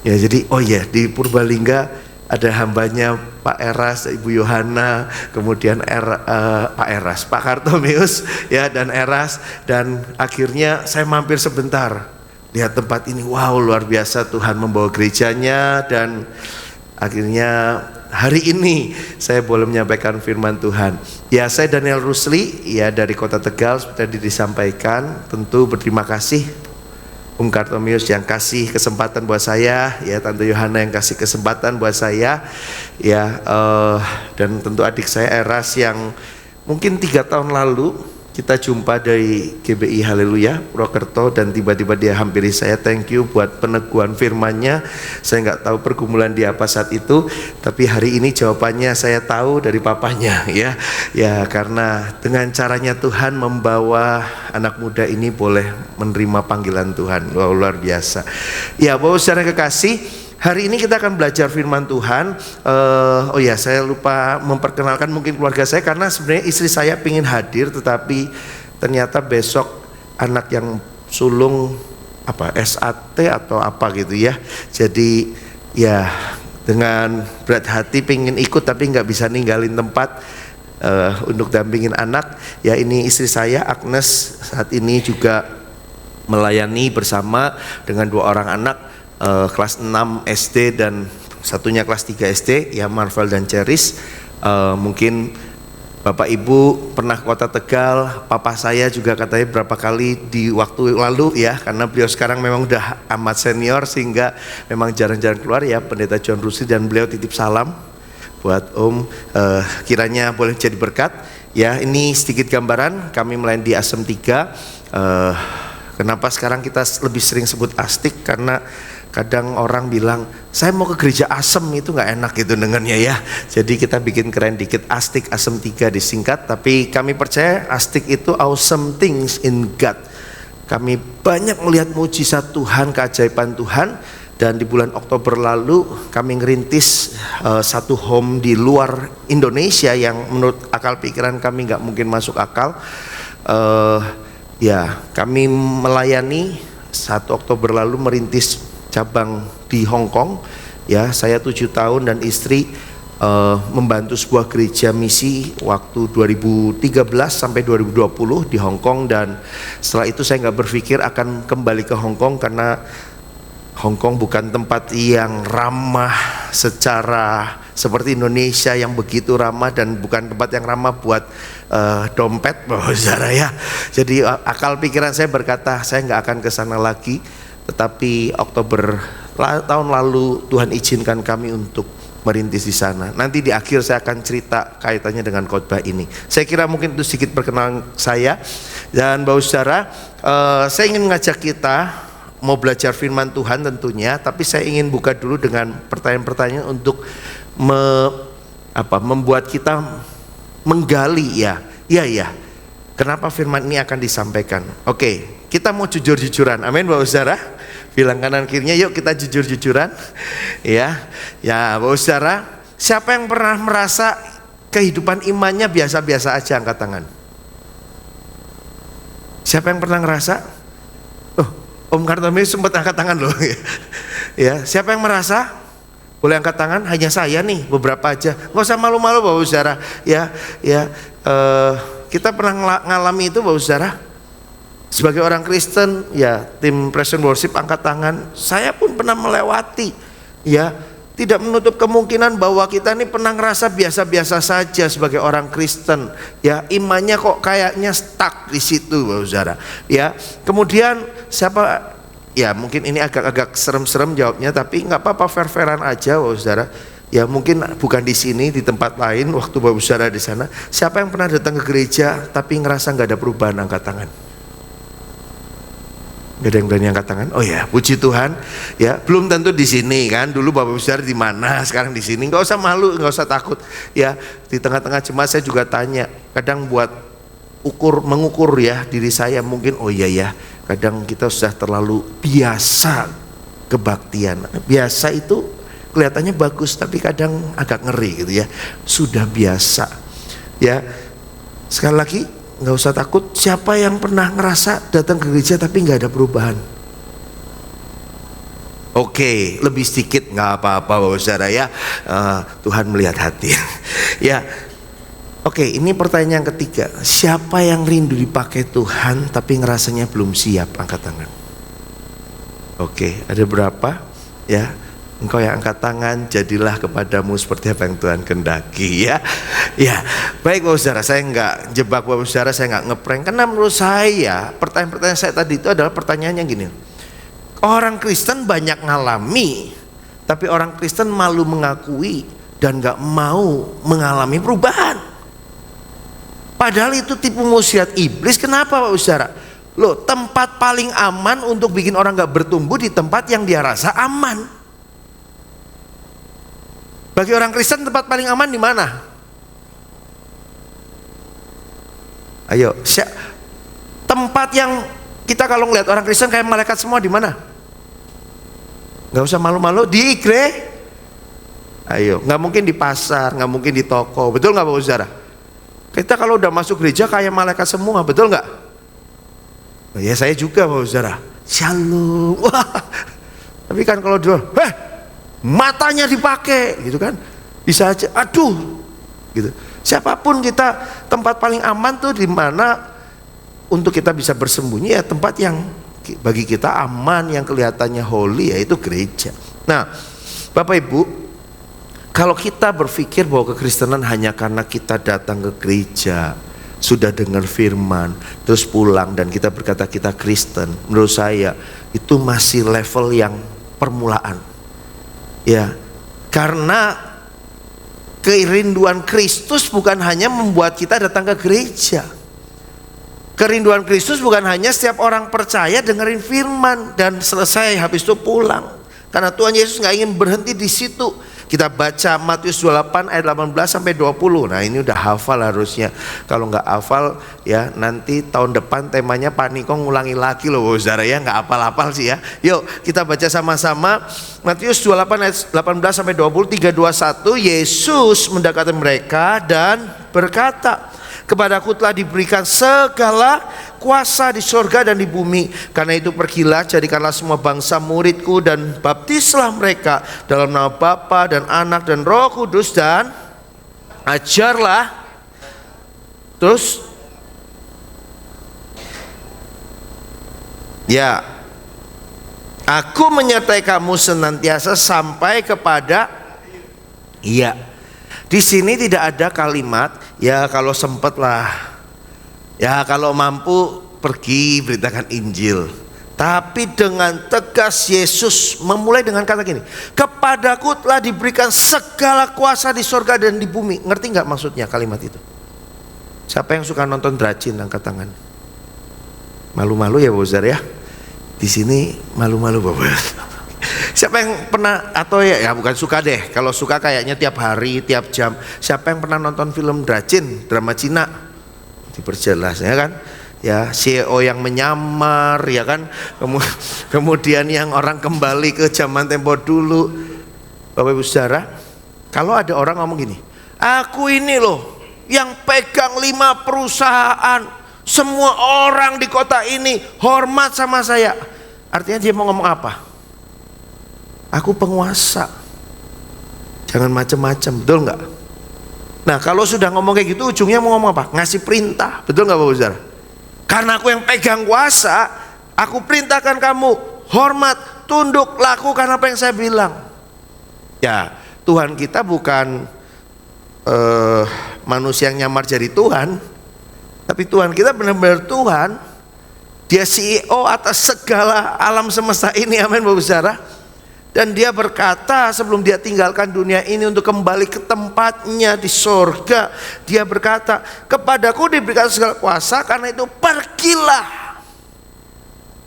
Ya, jadi oh ya, di Purbalingga ada hambanya Pak Eras, Ibu Yohana, kemudian Pak Eras, Pak Kartomeus ya, dan Eras, dan akhirnya saya mampir sebentar lihat tempat ini. Wow, luar biasa, Tuhan membawa gerejanya, dan akhirnya hari ini saya boleh menyampaikan firman Tuhan. Ya, saya Daniel Rusli ya, dari Kota Tegal, seperti yang disampaikan. Tentu berterima kasih Om Kartomeus yang kasih kesempatan buat saya, ya Tante Yohana yang kasih kesempatan buat saya, ya dan tentu adik saya Eras yang mungkin 3 tahun lalu kita jumpa dari GBI Haleluya Purwokerto, dan tiba-tiba dia hampiri saya. Thank you buat peneguhan firman-Nya. Saya nggak tahu pergumulan dia apa saat itu, tapi hari ini jawabannya saya tahu dari papanya ya. Ya, karena dengan caranya Tuhan membawa anak muda ini boleh menerima panggilan Tuhan. Wow, luar biasa. Ya, Bapak Saudara kekasih, hari ini kita akan belajar firman Tuhan. Oh ya, saya lupa memperkenalkan mungkin keluarga saya, karena sebenarnya istri saya pingin hadir, tetapi ternyata besok anak yang sulung apa SAT atau apa gitu ya. Jadi ya dengan berat hati pingin ikut, tapi nggak bisa ninggalin tempat untuk dampingin anak. Ya, ini istri saya Agnes saat ini juga melayani bersama dengan 2 orang anak. Kelas 6 SD dan satunya kelas 3 SD, ya Marvel dan Ceris. Mungkin Bapak Ibu pernah ke Kota Tegal, papa saya juga katanya berapa kali di waktu lalu ya, karena beliau sekarang memang udah amat senior sehingga memang jarang-jarang keluar ya, Pendeta John Rusli, dan beliau titip salam buat Om, kiranya boleh jadi berkat. Ya, ini sedikit gambaran kami melayani di Asem 3. Kenapa sekarang kita lebih sering sebut Astik, karena kadang orang bilang saya mau ke gereja Asem, itu nggak enak gitu dengannya ya. Jadi kita bikin keren dikit, Astik, Asem 3 disingkat. Tapi kami percaya Astik itu awesome things in God. Kami banyak melihat mujizat Tuhan, keajaiban Tuhan. Dan di bulan Oktober lalu kami ngerintis satu home di luar Indonesia yang menurut akal pikiran kami nggak mungkin masuk akal. Ya, kami melayani 1 Oktober lalu merintis cabang di Hong Kong. Ya, saya 7 tahun dan istri membantu sebuah gereja misi waktu 2013 sampai 2020 di Hong Kong, dan setelah itu saya nggak berpikir akan kembali ke Hong Kong karena Hong Kong bukan tempat yang ramah secara seperti Indonesia yang begitu ramah, dan bukan tempat yang ramah buat dompet, saudara ya. Jadi akal pikiran saya berkata saya nggak akan ke sana lagi. Tetapi Oktober tahun lalu Tuhan izinkan kami untuk merintis di sana. Nanti di akhir saya akan cerita kaitannya dengan khotbah ini. Saya kira mungkin itu sedikit perkenalan saya. Dan Bapak Saudara, saya ingin mengajak kita mau belajar firman Tuhan tentunya, tapi saya ingin buka dulu dengan pertanyaan-pertanyaan untuk membuat kita menggali ya. Kenapa firman ini akan disampaikan? Oke, kita mau jujur-jujuran. Amin Bapak Saudara. Bilang kanan kirinya, yuk kita jujur-jujuran. Ya Bapak Saudara, siapa yang pernah merasa kehidupan imannya biasa-biasa aja, angkat tangan. Siapa yang pernah ngerasa? Om Kartomi sempat angkat tangan loh. Ya, siapa yang merasa? Boleh angkat tangan? Hanya saya nih, beberapa aja. Nggak usah malu-malu Bapak Saudara. Kita pernah ngalami itu Bapak Saudara. Sebagai orang Kristen, ya tim Present Worship angkat tangan. Saya pun pernah melewati, ya tidak menutup kemungkinan bahwa kita ini pernah ngerasa biasa-biasa saja sebagai orang Kristen. Ya imannya kok kayaknya stuck di situ, Bapak Saudara. Ya kemudian siapa? Ya mungkin ini agak-agak serem-serem jawabnya, tapi nggak apa-apa, fair-fairan aja, Bapak Saudara. Ya mungkin bukan di sini, di tempat lain. Waktu Bapak Saudara di sana, siapa yang pernah datang ke gereja tapi ngerasa nggak ada perubahan, angkat tangan. Gak ada yang berani angkat tangan. Oh ya, puji Tuhan. Ya, belum tentu di sini kan. Dulu Bapak Saudara di mana, sekarang di sini. Gak usah malu, gak usah takut. Ya, di tengah-tengah jemaat saya juga tanya. Kadang buat mengukur ya diri saya, mungkin oh iya ya. Kadang kita sudah terlalu biasa kebaktian. Biasa itu kelihatannya bagus, tapi kadang agak ngeri gitu ya. Sudah biasa. Ya, sekali lagi, nggak usah takut. Siapa yang pernah ngerasa datang ke gereja tapi nggak ada perubahan? Oke, lebih sedikit nggak apa-apa Bapak Saudara ya. Tuhan melihat hati. Ya, oke. Ini pertanyaan yang ketiga. Siapa yang rindu dipakai Tuhan tapi ngerasanya belum siap? Angkat tangan. Oke, ada berapa? Ya. Engkau yang angkat tangan, jadilah kepadamu seperti apa yang Tuhan kehendaki ya. Ya, baik Bapak Saudara, saya nggak jebak Bapak Saudara, saya nggak ngeprank. Karena menurut saya pertanyaan-pertanyaan saya tadi itu adalah pertanyaan yang gini. Orang Kristen banyak ngalami, tapi orang Kristen malu mengakui dan nggak mau mengalami perubahan. Padahal itu tipu muslihat iblis. Kenapa Bapak Saudara? Loh, tempat paling aman untuk bikin orang nggak bertumbuh di tempat yang dia rasa aman. Bagi orang Kristen tempat paling aman di mana? Ayo, tempat yang kita kalau ngeliat orang Kristen kayak malaikat semua di mana? Gak usah malu-malu, di gereja. Ayo, nggak mungkin di pasar, nggak mungkin di toko, betul nggak Bapak Saudara? Kita kalau udah masuk gereja kayak malaikat semua, betul nggak? Oh, ya saya juga Bapak Saudara. Shalom. Wah. Tapi kan kalau dulu, matanya dipakai gitu kan, bisa aja aduh gitu. Siapapun kita, tempat paling aman tuh di mana untuk kita bisa bersembunyi ya tempat yang bagi kita aman, yang kelihatannya holy, yaitu gereja. Nah Bapak Ibu, kalau kita berpikir bahwa kekristenan hanya karena kita datang ke gereja, sudah dengar firman terus pulang dan kita berkata kita Kristen, menurut saya itu masih level yang permulaan. Ya, karena kerinduan Kristus bukan hanya membuat kita datang ke gereja. Kerinduan Kristus bukan hanya setiap orang percaya dengerin firman dan selesai habis itu pulang. Karena Tuhan Yesus nggak ingin berhenti di situ. Kita baca Matius 28 ayat 18 sampai 20. Nah ini udah hafal harusnya. Kalau nggak hafal ya nanti tahun depan temanya Pak Niko ngulangi lagi loh Saudara ya. Nggak hafal-hafal sih ya. Yuk kita baca sama-sama Matius 28 ayat 18 sampai 20. 3, 2, 1. Yesus mendekati mereka dan berkata, Kepadaku telah diberikan segala kuasa di sorga dan di bumi. Karena itu pergilah, jadikanlah semua bangsa muridku, dan baptislah mereka dalam nama Bapa dan Anak dan Roh Kudus, dan ajarlah. Terus ya, aku menyertai kamu senantiasa sampai kepada, iya. Di sini tidak ada kalimat ya kalau sempet lah, ya kalau mampu pergi beritakan Injil. Tapi dengan tegas Yesus memulai dengan kata gini, kepadaku telah diberikan segala kuasa di sorga dan di bumi. Ngerti nggak maksudnya kalimat itu? Siapa yang suka nonton Dracin angkat tangan? Malu-malu ya Bapak Saudara ya. Di sini malu-malu Bapak. Siapa yang pernah, atau ya bukan suka deh, kalau suka kayaknya tiap hari, tiap jam. Siapa yang pernah nonton film Dracin, drama Cina? Diperjelas ya kan? Ya, CEO yang menyamar ya kan, kemudian yang orang kembali ke zaman tempo dulu. Bapak Ibu Saudara, kalau ada orang ngomong gini, aku ini loh yang pegang 5 perusahaan, semua orang di kota ini hormat sama saya. Artinya dia mau ngomong apa? Aku penguasa, jangan macam-macam, betul nggak? Nah kalau sudah ngomong kayak gitu, ujungnya mau ngomong apa? Ngasih perintah, betul nggak Bapak Saudara? Karena aku yang pegang kuasa, aku perintahkan kamu hormat, tunduk, lakukan apa yang saya bilang. Ya, Tuhan kita bukan manusia yang nyamar jadi Tuhan, tapi Tuhan kita benar-benar Tuhan. Dia CEO atas segala alam semesta ini, amin Bapak Saudara. Dan dia berkata sebelum dia tinggalkan dunia ini untuk kembali ke tempatnya di sorga, dia berkata, kepadaku diberikan segala kuasa, karena itu pergilah.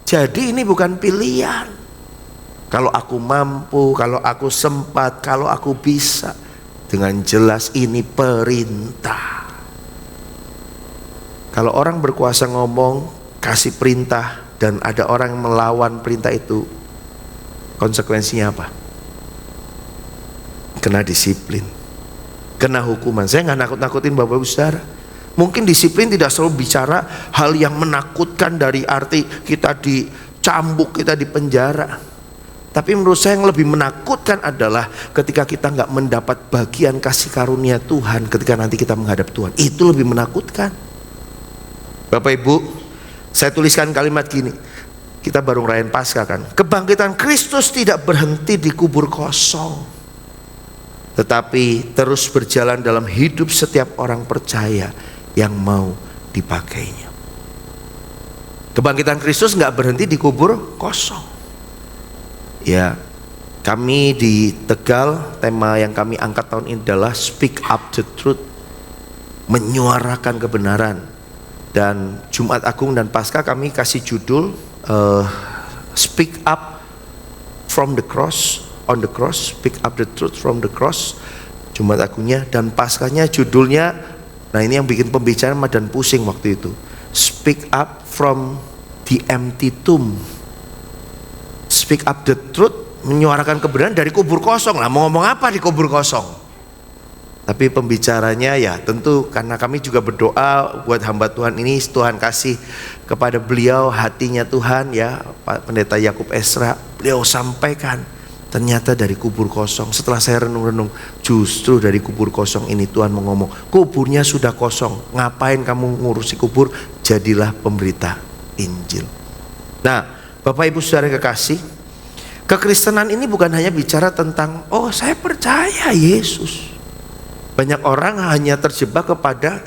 Jadi ini bukan pilihan. Kalau aku mampu, kalau aku sempat, kalau aku bisa. Dengan jelas ini perintah. Kalau orang berkuasa ngomong, kasih perintah, dan ada orang yang melawan perintah itu, konsekuensinya apa? Kena disiplin, kena hukuman. Saya nggak nakut-nakutin Bapak Ibu Saudara. Mungkin disiplin tidak selalu bicara hal yang menakutkan dari arti kita dicambuk, kita dipenjara. Tapi menurut saya yang lebih menakutkan adalah ketika kita nggak mendapat bagian kasih karunia Tuhan ketika nanti kita menghadap Tuhan. Itu lebih menakutkan. Bapak Ibu, saya tuliskan kalimat gini. Kita baru ngerayain Paskah kan. Kebangkitan Kristus tidak berhenti di kubur kosong, tetapi terus berjalan dalam hidup setiap orang percaya yang mau dipakainya. Kebangkitan Kristus nggak berhenti di kubur kosong. Ya, kami di Tegal, tema yang kami angkat tahun ini adalah Speak Up the Truth, menyuarakan kebenaran. Dan Jumat Agung dan Paskah kami kasih judul Speak Up from the Cross, on the Cross, Speak Up the Truth from the Cross. Jumat Agungnya dan Paskahnya judulnya, nah ini yang bikin pembicaraan dan pusing waktu itu, Speak Up from the Empty Tomb. Speak up the truth, menyuarakan kebenaran dari kubur kosong. Lah mau ngomong apa di kubur kosong? Tapi pembicaranya ya tentu karena kami juga berdoa buat hamba Tuhan ini, Tuhan kasih kepada beliau hatinya Tuhan ya, Pak Pendeta Yakub Esra. Beliau sampaikan ternyata dari kubur kosong. Setelah saya renung-renung, justru dari kubur kosong ini Tuhan mau ngomong, kuburnya sudah kosong, ngapain kamu ngurusi kubur? Jadilah pemberita Injil. Nah Bapak Ibu Saudara kekasih, kekristenan ini bukan hanya bicara tentang oh saya percaya Yesus. Banyak orang hanya terjebak kepada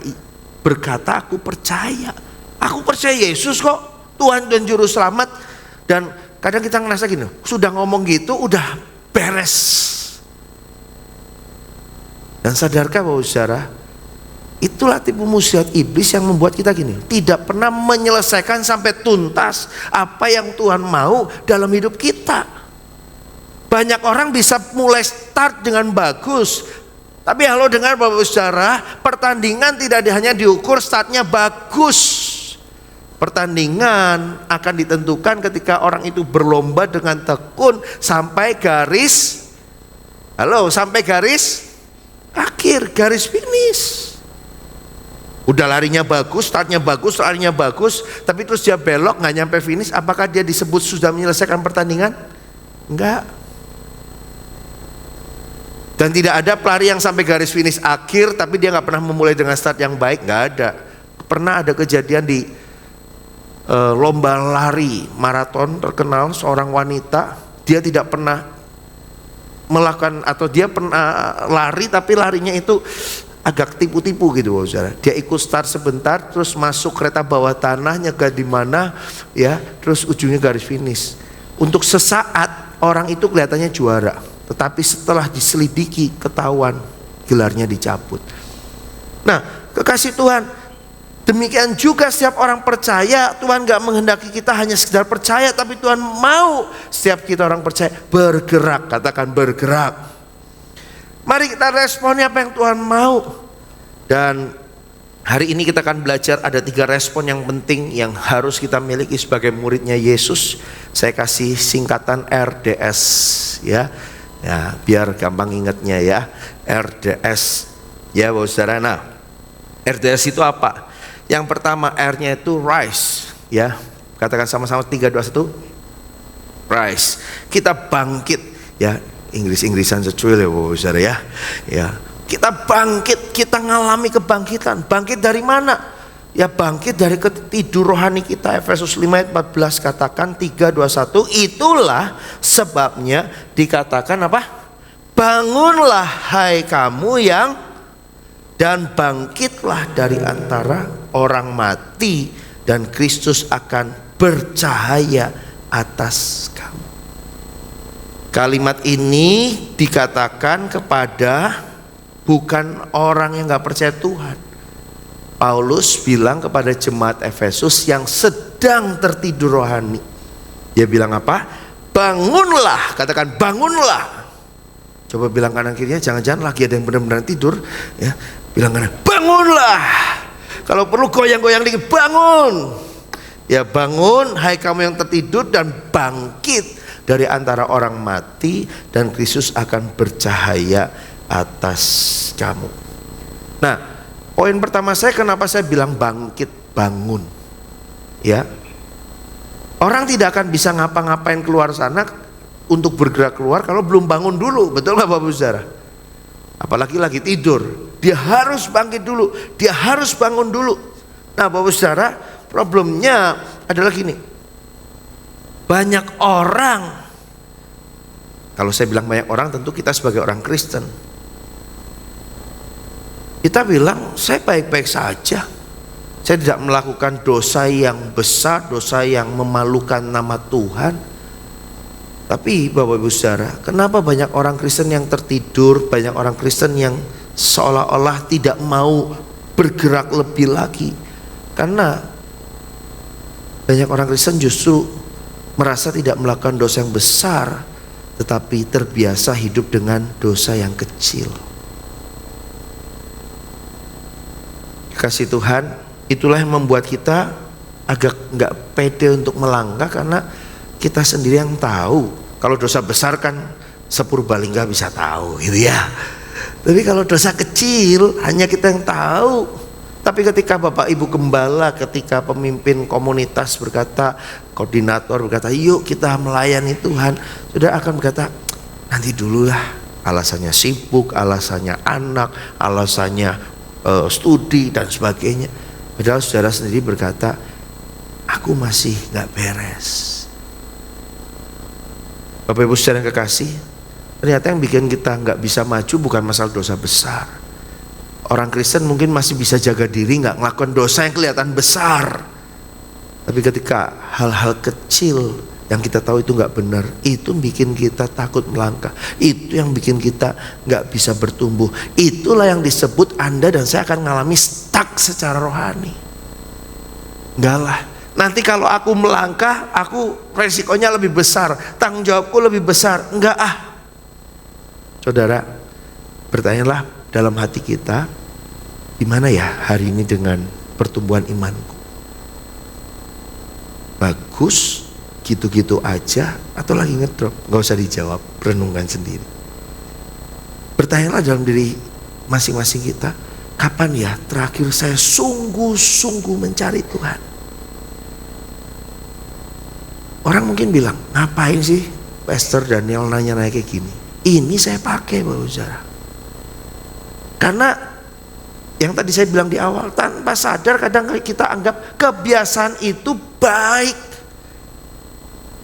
berkata aku percaya Yesus kok Tuhan dan Juru Selamat. Dan kadang kita ngerasa gini, sudah ngomong gitu udah beres. Dan sadarkah Bapak Saudara, itulah tipu muslihat iblis yang membuat kita gini, tidak pernah menyelesaikan sampai tuntas apa yang Tuhan mau dalam hidup kita. Banyak orang bisa mulai start dengan bagus, tapi halo dengar Bapak Saudara, pertandingan tidak hanya diukur startnya bagus. Pertandingan akan ditentukan ketika orang itu berlomba dengan tekun sampai garis, sampai garis akhir, garis finish. Udah larinya bagus, startnya bagus, larinya bagus, tapi terus dia belok nggak nyampe finish, apakah dia disebut sudah menyelesaikan pertandingan? Enggak. Dan tidak ada pelari yang sampai garis finish akhir tapi dia nggak pernah memulai dengan start yang baik, nggak ada. Pernah ada kejadian di lomba lari maraton terkenal, seorang wanita, dia tidak pernah melakukan, atau dia pernah lari tapi larinya itu agak tipu-tipu gitu, saudara. Dia ikut start sebentar, terus masuk kereta bawah tanah, nyegat di mana, ya, terus ujungnya garis finish. Untuk sesaat orang itu kelihatannya juara, tetapi setelah diselidiki ketahuan gelarnya dicabut. Nah, kekasih Tuhan, demikian juga setiap orang percaya, Tuhan gak menghendaki kita hanya sekedar percaya, tapi Tuhan mau setiap kita orang percaya bergerak. Katakan bergerak. Mari kita responi apa yang Tuhan mau. Dan hari ini kita akan belajar ada 3 respon yang penting yang harus kita miliki sebagai muridnya Yesus. Saya kasih singkatan RDS, ya, biar gampang ingatnya ya, RDS, ya Bapak Saudara. Nah, RDS itu apa? Yang pertama R-nya itu rise, ya. Katakan sama-sama 3, 2, 1. Rise. Kita bangkit, ya. Inggris-Inggrisan secuil ya Bapak Saudara ya. Ya. Kita bangkit, kita ngalami kebangkitan. Bangkit dari mana? Ya bangkit dari ketidur rohani kita. Efesus 5 ayat 14 katakan 3, 2, 1. Itulah sebabnya dikatakan apa? Bangunlah hai kamu yang, dan bangkitlah dari antara orang mati, dan Kristus akan bercahaya atas kamu. Kalimat ini dikatakan kepada bukan orang yang gak percaya Tuhan. Paulus bilang kepada jemaat Efesus yang sedang tertidur rohani. Dia bilang apa? Bangunlah, katakan bangunlah. Coba bilang kanan kirinya, jangan-jangan lagi ada yang benar-benar tidur, ya. Bilang kanan, bangunlah. Kalau perlu goyang-goyang dikit, bangun. Ya bangun, hai kamu yang tertidur, dan bangkit dari antara orang mati, dan Kristus akan bercahaya atas kamu. Nah, poin pertama saya, kenapa saya bilang bangkit, bangun, ya. Orang tidak akan bisa ngapa-ngapain keluar sana untuk bergerak keluar kalau belum bangun dulu, betul nggak Bapak Saudara? Apalagi lagi tidur, dia harus bangkit dulu, dia harus bangun dulu. Nah Bapak Saudara, problemnya adalah gini, banyak orang, kalau saya bilang banyak orang, tentu kita sebagai orang Kristen, kita bilang saya baik-baik saja, saya tidak melakukan dosa yang besar, dosa yang memalukan nama Tuhan. Tapi Bapak Ibu Saudara, kenapa banyak orang Kristen yang tertidur, banyak orang Kristen yang seolah-olah tidak mau bergerak lebih lagi? Karena banyak orang Kristen justru merasa tidak melakukan dosa yang besar, tetapi terbiasa hidup dengan dosa yang kecil. Kasih Tuhan, itulah yang membuat kita agak nggak pede untuk melangkah, karena kita sendiri yang tahu. Kalau dosa besar kan sepurbalingga bisa tahu gitu ya. Tapi kalau dosa kecil hanya kita yang tahu. Tapi ketika Bapak Ibu Gembala, ketika pemimpin komunitas berkata, koordinator berkata, yuk kita melayani Tuhan, sudah akan berkata, nanti dululah. Alasannya sibuk, alasannya anak, alasannya studi dan sebagainya. Padahal saudara sendiri berkata, aku masih gak beres. Bapak Ibu saudara yang kekasih, ternyata yang bikin kita nggak bisa maju bukan masalah dosa besar. Orang Kristen mungkin masih bisa jaga diri, nggak ngelakukan dosa yang kelihatan besar. Tapi ketika hal-hal kecil yang kita tahu itu nggak benar, itu bikin kita takut melangkah. Itu yang bikin kita nggak bisa bertumbuh. Itulah yang disebut Anda dan saya akan mengalami stuck secara rohani. Enggak lah. Nanti kalau aku melangkah, aku resikonya lebih besar, tanggung jawabku lebih besar. Enggak ah. Saudara, bertanyalah dalam hati kita, gimana ya hari ini dengan pertumbuhan imanku? Bagus, gitu-gitu aja, atau lagi ngedrop? Gak usah dijawab, renungkan sendiri. Bertanyalah dalam diri masing-masing kita, kapan ya terakhir saya sungguh-sungguh mencari Tuhan? Orang mungkin bilang, ngapain sih Pastor Daniel nanya-nanya kayak gini? Ini saya pakai Bapak Saudara. Karena yang tadi saya bilang di awal, tanpa sadar kadang kita anggap kebiasaan itu baik.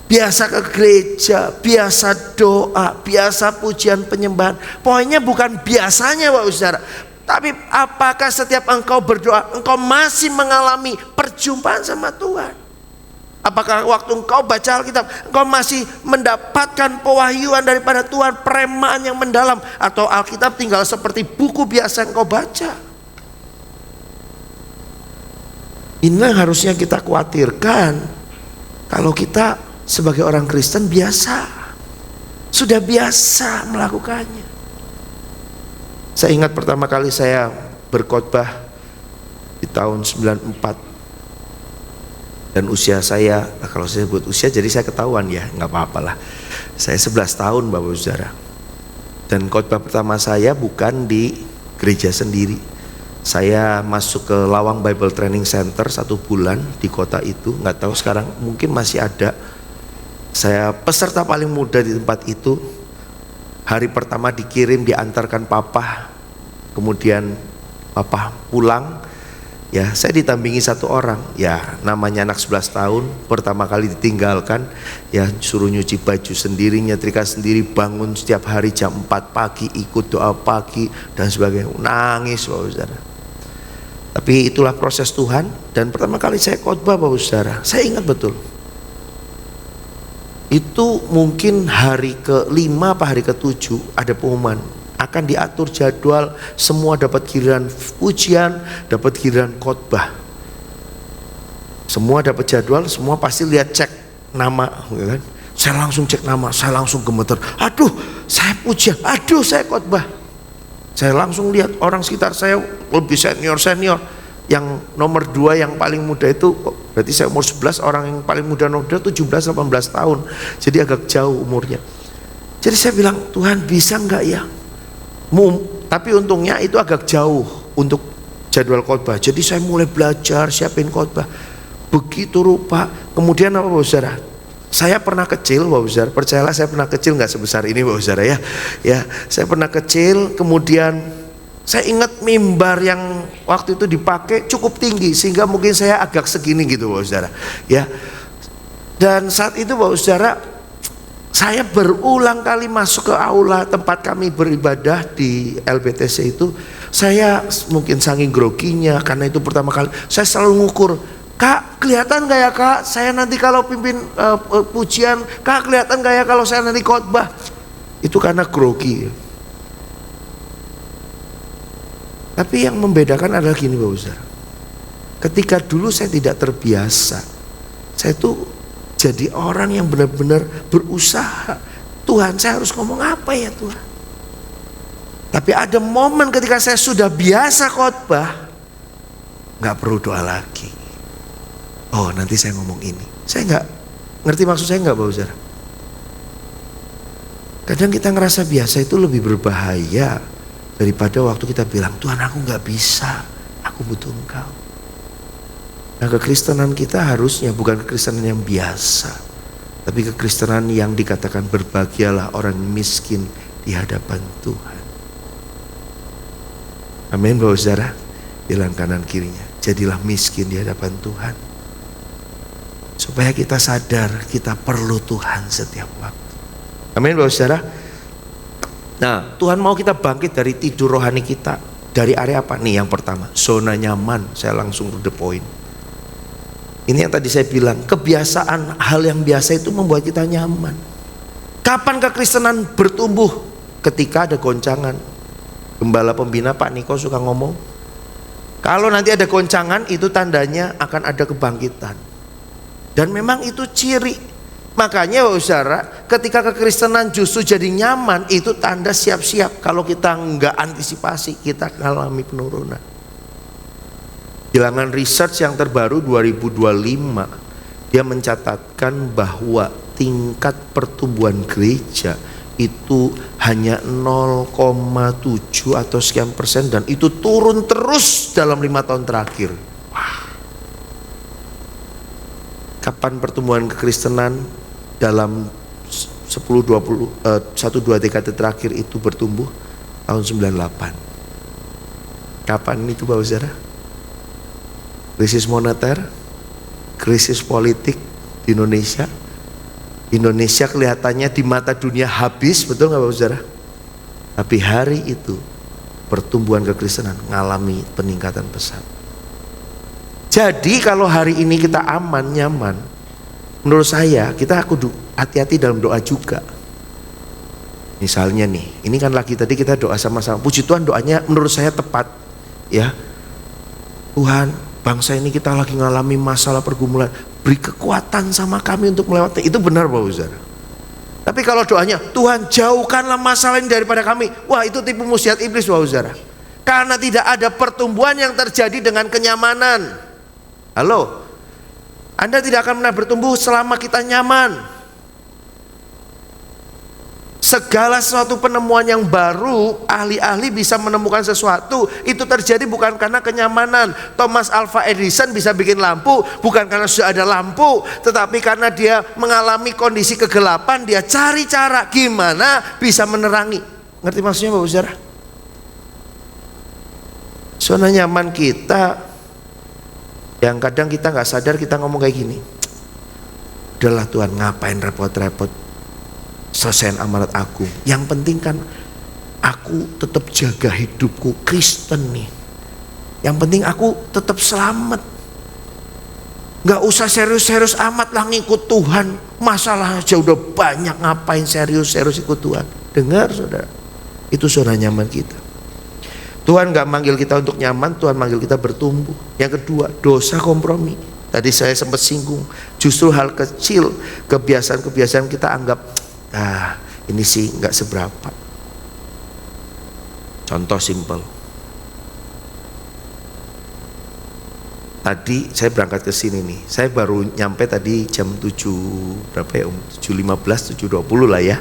Biasa ke gereja, biasa doa, biasa pujian penyembahan. Pokoknya bukan biasanya Bapak Saudara. Tapi apakah setiap engkau berdoa, engkau masih mengalami perjumpaan sama Tuhan? Apakah waktu engkau baca Alkitab, engkau masih mendapatkan pewahyuan daripada Tuhan, peremaan yang mendalam? Atau Alkitab tinggal seperti buku biasa yang engkau baca? Ini yang harusnya kita khawatirkan. Kalau kita sebagai orang Kristen sudah biasa melakukannya. Saya ingat pertama kali saya berkhotbah di tahun 94. Dan usia saya, kalau saya sebut usia jadi saya ketahuan ya, nggak apa-apalah. Saya 11 tahun Bapak Saudara. Dan khotbah pertama saya bukan di gereja sendiri. Saya masuk ke Lawang Bible Training Center 1 bulan di kota itu. Nggak tahu sekarang mungkin masih ada. Saya peserta paling muda di tempat itu. Hari pertama dikirim, diantarkan papa. Kemudian papa pulang. Ya, saya ditampingi 1 orang. Ya, namanya anak 11 tahun, pertama kali ditinggalkan. Ya, suruh nyuci baju sendiri, nyetrika sendiri, bangun setiap hari jam 4 pagi, ikut doa pagi dan sebagainya. Nangis Bapak Saudara. Tapi itulah proses Tuhan. Dan pertama kali saya khotbah Bapak Saudara, saya ingat betul. Itu mungkin hari ke-5 apa hari ke-7 ada pengumuman, akan diatur jadwal, semua dapat giliran pujian, dapat giliran khotbah. Semua dapat jadwal, semua pasti lihat cek nama, kan? Saya langsung cek nama, saya langsung gemeter. Aduh, saya pujian, aduh saya khotbah. Saya langsung lihat orang sekitar saya lebih senior. Yang nomor 2 yang paling muda itu, berarti saya umur 11, orang yang paling muda nomor 2 17-18 tahun. Jadi agak jauh umurnya. Jadi saya bilang, Tuhan bisa enggak ya? Tapi untungnya itu agak jauh untuk jadwal khotbah. Jadi saya mulai belajar siapin khotbah. Begitu rupa. Kemudian apa Bapak Saudara? Saya pernah kecil Bapak Saudara, percayalah saya pernah kecil, nggak sebesar ini Bapak Saudara ya. Ya, saya pernah kecil, kemudian saya ingat mimbar yang waktu itu dipakai cukup tinggi sehingga mungkin saya agak segini gitu Bapak Saudara. Ya. Dan saat itu Bapak Saudara, saya berulang kali masuk ke aula tempat kami beribadah di LBTC itu. Saya mungkin saking groginya karena itu pertama kali, saya selalu ngukur, Kak kelihatan gak ya Kak saya nanti kalau pimpin pujian, Kak kelihatan gak ya kalau saya nanti khotbah. Itu karena grogi. Tapi yang membedakan adalah gini Bapak Saudara. Ketika dulu saya tidak terbiasa, saya tuh jadi orang yang benar-benar berusaha. Tuhan, saya harus ngomong apa ya Tuhan? Tapi ada momen ketika saya sudah biasa khotbah, nggak perlu doa lagi. Oh nanti saya ngomong ini. Saya nggak ngerti maksud saya nggak Bapak Saudara? Kadang kita ngerasa biasa itu lebih berbahaya daripada waktu kita bilang, Tuhan aku gak bisa, aku butuh Engkau. Nah kekristenan kita harusnya bukan kekristenan yang biasa, tapi kekristenan yang dikatakan berbahagialah orang miskin di hadapan Tuhan. Amin Bapak Saudara. Bilang kanan kirinya, jadilah miskin di hadapan Tuhan. Supaya kita sadar kita perlu Tuhan setiap waktu. Amin Bapak Saudara. Nah, Tuhan mau kita bangkit dari tidur rohani kita. Dari area apa? Nih yang pertama, zona nyaman. Saya langsung to the point. Ini yang tadi saya bilang, kebiasaan hal yang biasa itu membuat kita nyaman. Kapan kekristenan bertumbuh? Ketika ada goncangan. Gembala pembina Pak Niko suka ngomong, kalau nanti ada goncangan itu tandanya akan ada kebangkitan. Dan memang itu ciri. Makanya Bapak Saudara, ketika kekristenan justru jadi nyaman, itu tanda siap-siap. Kalau kita nggak antisipasi, kita mengalami penurunan. Bilangan research yang terbaru 2025, dia mencatatkan bahwa tingkat pertumbuhan gereja itu hanya 0,7 atau sekian persen, dan itu turun terus dalam 5 tahun terakhir. Wah. Kapan pertumbuhan kekristenan dalam 1-2 dekade terakhir itu bertumbuh? Tahun 98. Kapan itu Bapak Saudara? Krisis moneter, krisis politik di Indonesia. Indonesia kelihatannya di mata dunia habis, betul nggak Bapak Saudara? Tapi hari itu pertumbuhan kekristenan mengalami peningkatan pesat. Jadi kalau hari ini kita aman, nyaman, menurut saya kita kudu hati-hati dalam doa juga. Misalnya nih, ini kan lagi tadi kita doa sama-sama. Puji Tuhan, doanya menurut saya tepat, ya. Tuhan, bangsa ini kita lagi ngalami masalah pergumulan, beri kekuatan sama kami untuk melewati. Itu benar Bapak Saudara. Tapi kalau doanya, Tuhan jauhkanlah masalah ini daripada kami, wah itu tipu musyiat iblis Bapak Saudara. Karena tidak ada pertumbuhan yang terjadi dengan kenyamanan. Halo, Anda tidak akan pernah bertumbuh selama kita nyaman. Segala sesuatu penemuan yang baru, ahli-ahli bisa menemukan sesuatu, itu terjadi bukan karena kenyamanan. Thomas Alva Edison bisa bikin lampu bukan karena sudah ada lampu, tetapi karena dia mengalami kondisi kegelapan, dia cari cara gimana bisa menerangi. Ngerti maksudnya Bapak Saudara? Zona nyaman kita, yang kadang kita nggak sadar kita ngomong kayak gini, udahlah Tuhan, ngapain repot-repot selesaiin amanat aku, yang penting kan aku tetap jaga hidupku Kristen nih, yang penting aku tetap selamat, nggak usah serius-serius amat lah ngikut Tuhan, masalah aja udah banyak, ngapain serius-serius ikut Tuhan. Dengar saudara, itu zona nyaman kita. Tuhan nggak manggil kita untuk nyaman, Tuhan manggil kita bertumbuh. Yang kedua, dosa kompromi. Tadi saya sempat singgung, justru hal kecil, kebiasaan-kebiasaan kita anggap ini sih nggak seberapa. Contoh simpel, tadi saya berangkat ke sini nih, saya baru nyampe tadi jam 7 berapa ya, 7.15, 7.20 lah ya,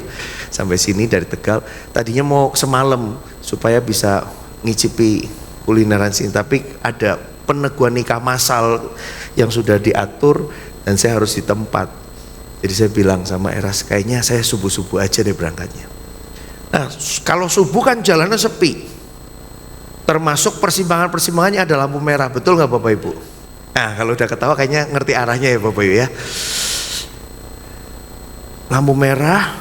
sampai sini dari Tegal. Tadinya mau semalam supaya bisa ngicipi kulineran sini, tapi ada peneguhan nikah massal yang sudah diatur dan saya harus di tempat. Jadi saya bilang sama Eras, kayaknya saya subuh-subuh aja deh berangkatnya. Nah kalau subuh kan jalannya sepi, termasuk persimpangan-persimpangannya ada lampu merah, betul nggak Bapak Ibu? Nah kalau udah ketawa kayaknya ngerti arahnya ya Bapak Ibu ya. Lampu merah,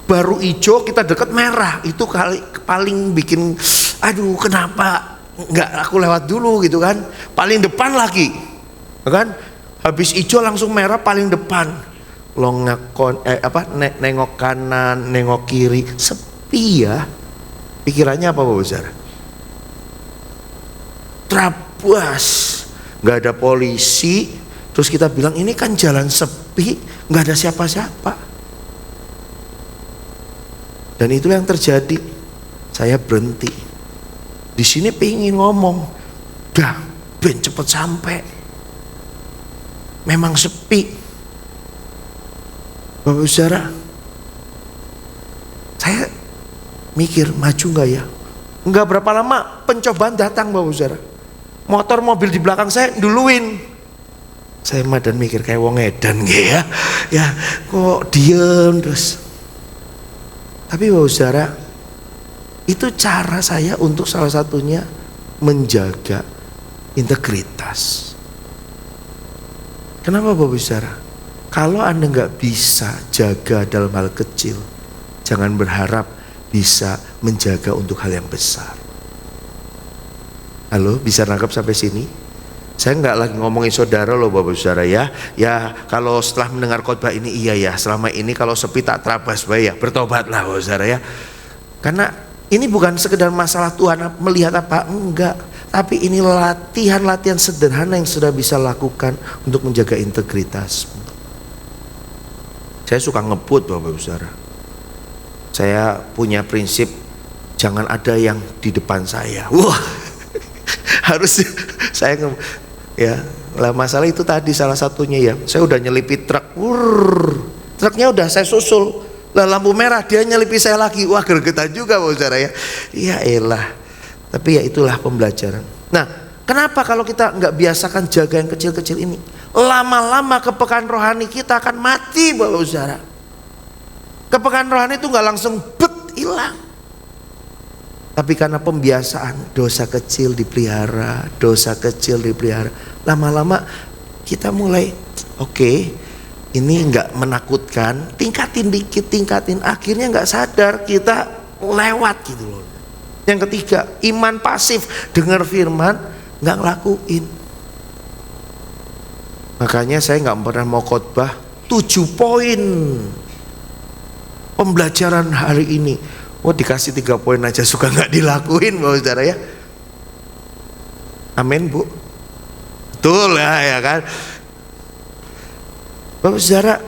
baru hijau kita deket merah, itu paling bikin, aduh kenapa nggak aku lewat dulu gitu kan? Paling depan lagi, kan? Habis hijau langsung merah paling depan. Nengok kanan, nengok kiri, sepi ya. Pikirannya apa Bapak Saudara? Trabas, nggak ada polisi. Terus kita bilang ini kan jalan sepi, nggak ada siapa-siapa. Dan itu yang terjadi. Saya berhenti. Di sini pengen ngomong, dah, ben cepet sampai. Memang sepi. Bapak Saudara, saya mikir maju nggak ya? Nggak berapa lama pencobaan datang Bapak Saudara. Motor mobil di belakang saya duluin. Saya madan mikir kayak wong edan ya. Ya kok diem terus. Tapi Bapak Saudara, itu cara saya untuk salah satunya menjaga integritas. Kenapa Bapak Saudara? Kalau Anda nggak bisa jaga dalam hal kecil, jangan berharap bisa menjaga untuk hal yang besar. Halo, bisa nangkap sampai sini? Saya nggak lagi ngomongin saudara loh Bapak Saudara ya. Ya kalau setelah mendengar khotbah ini iya ya, selama ini kalau sepi tak terabas baik ya, bertobatlah Bapak Saudara ya. Karena ini bukan sekedar masalah Tuhan melihat apa, enggak. Tapi ini latihan-latihan sederhana yang sudah bisa lakukan untuk menjaga integritasmu. Saya suka ngebut Bapak Saudara. Saya punya prinsip jangan ada yang di depan saya. Wah, harus saya ya. Lah masalah itu tadi salah satunya ya. Saya udah nyelipit truk, truknya udah saya susul, Lah lampu merah dia nyelipi saya lagi. Wah, gregetan juga Bapak Saudara ya. Ya elah. Tapi ya itulah pembelajaran. Nah, kenapa kalau kita nggak biasakan jaga yang kecil-kecil ini, lama-lama kepekaan rohani kita akan mati Bapak Saudara. Kepekaan rohani itu nggak langsung hilang. Tapi karena pembiasaan, dosa kecil dipelihara, lama-lama kita mulai oke, ini nggak menakutkan, tingkatin dikit, akhirnya nggak sadar kita lewat gitu loh. Yang ketiga, iman pasif, dengar firman nggak ngelakuin. Makanya saya nggak pernah mau khotbah 7 poin pembelajaran hari ini. Oh, dikasih 3 poin aja suka nggak dilakuin Bapak Saudara ya. Amin Bu. Betul ya kan. Bapak Saudara,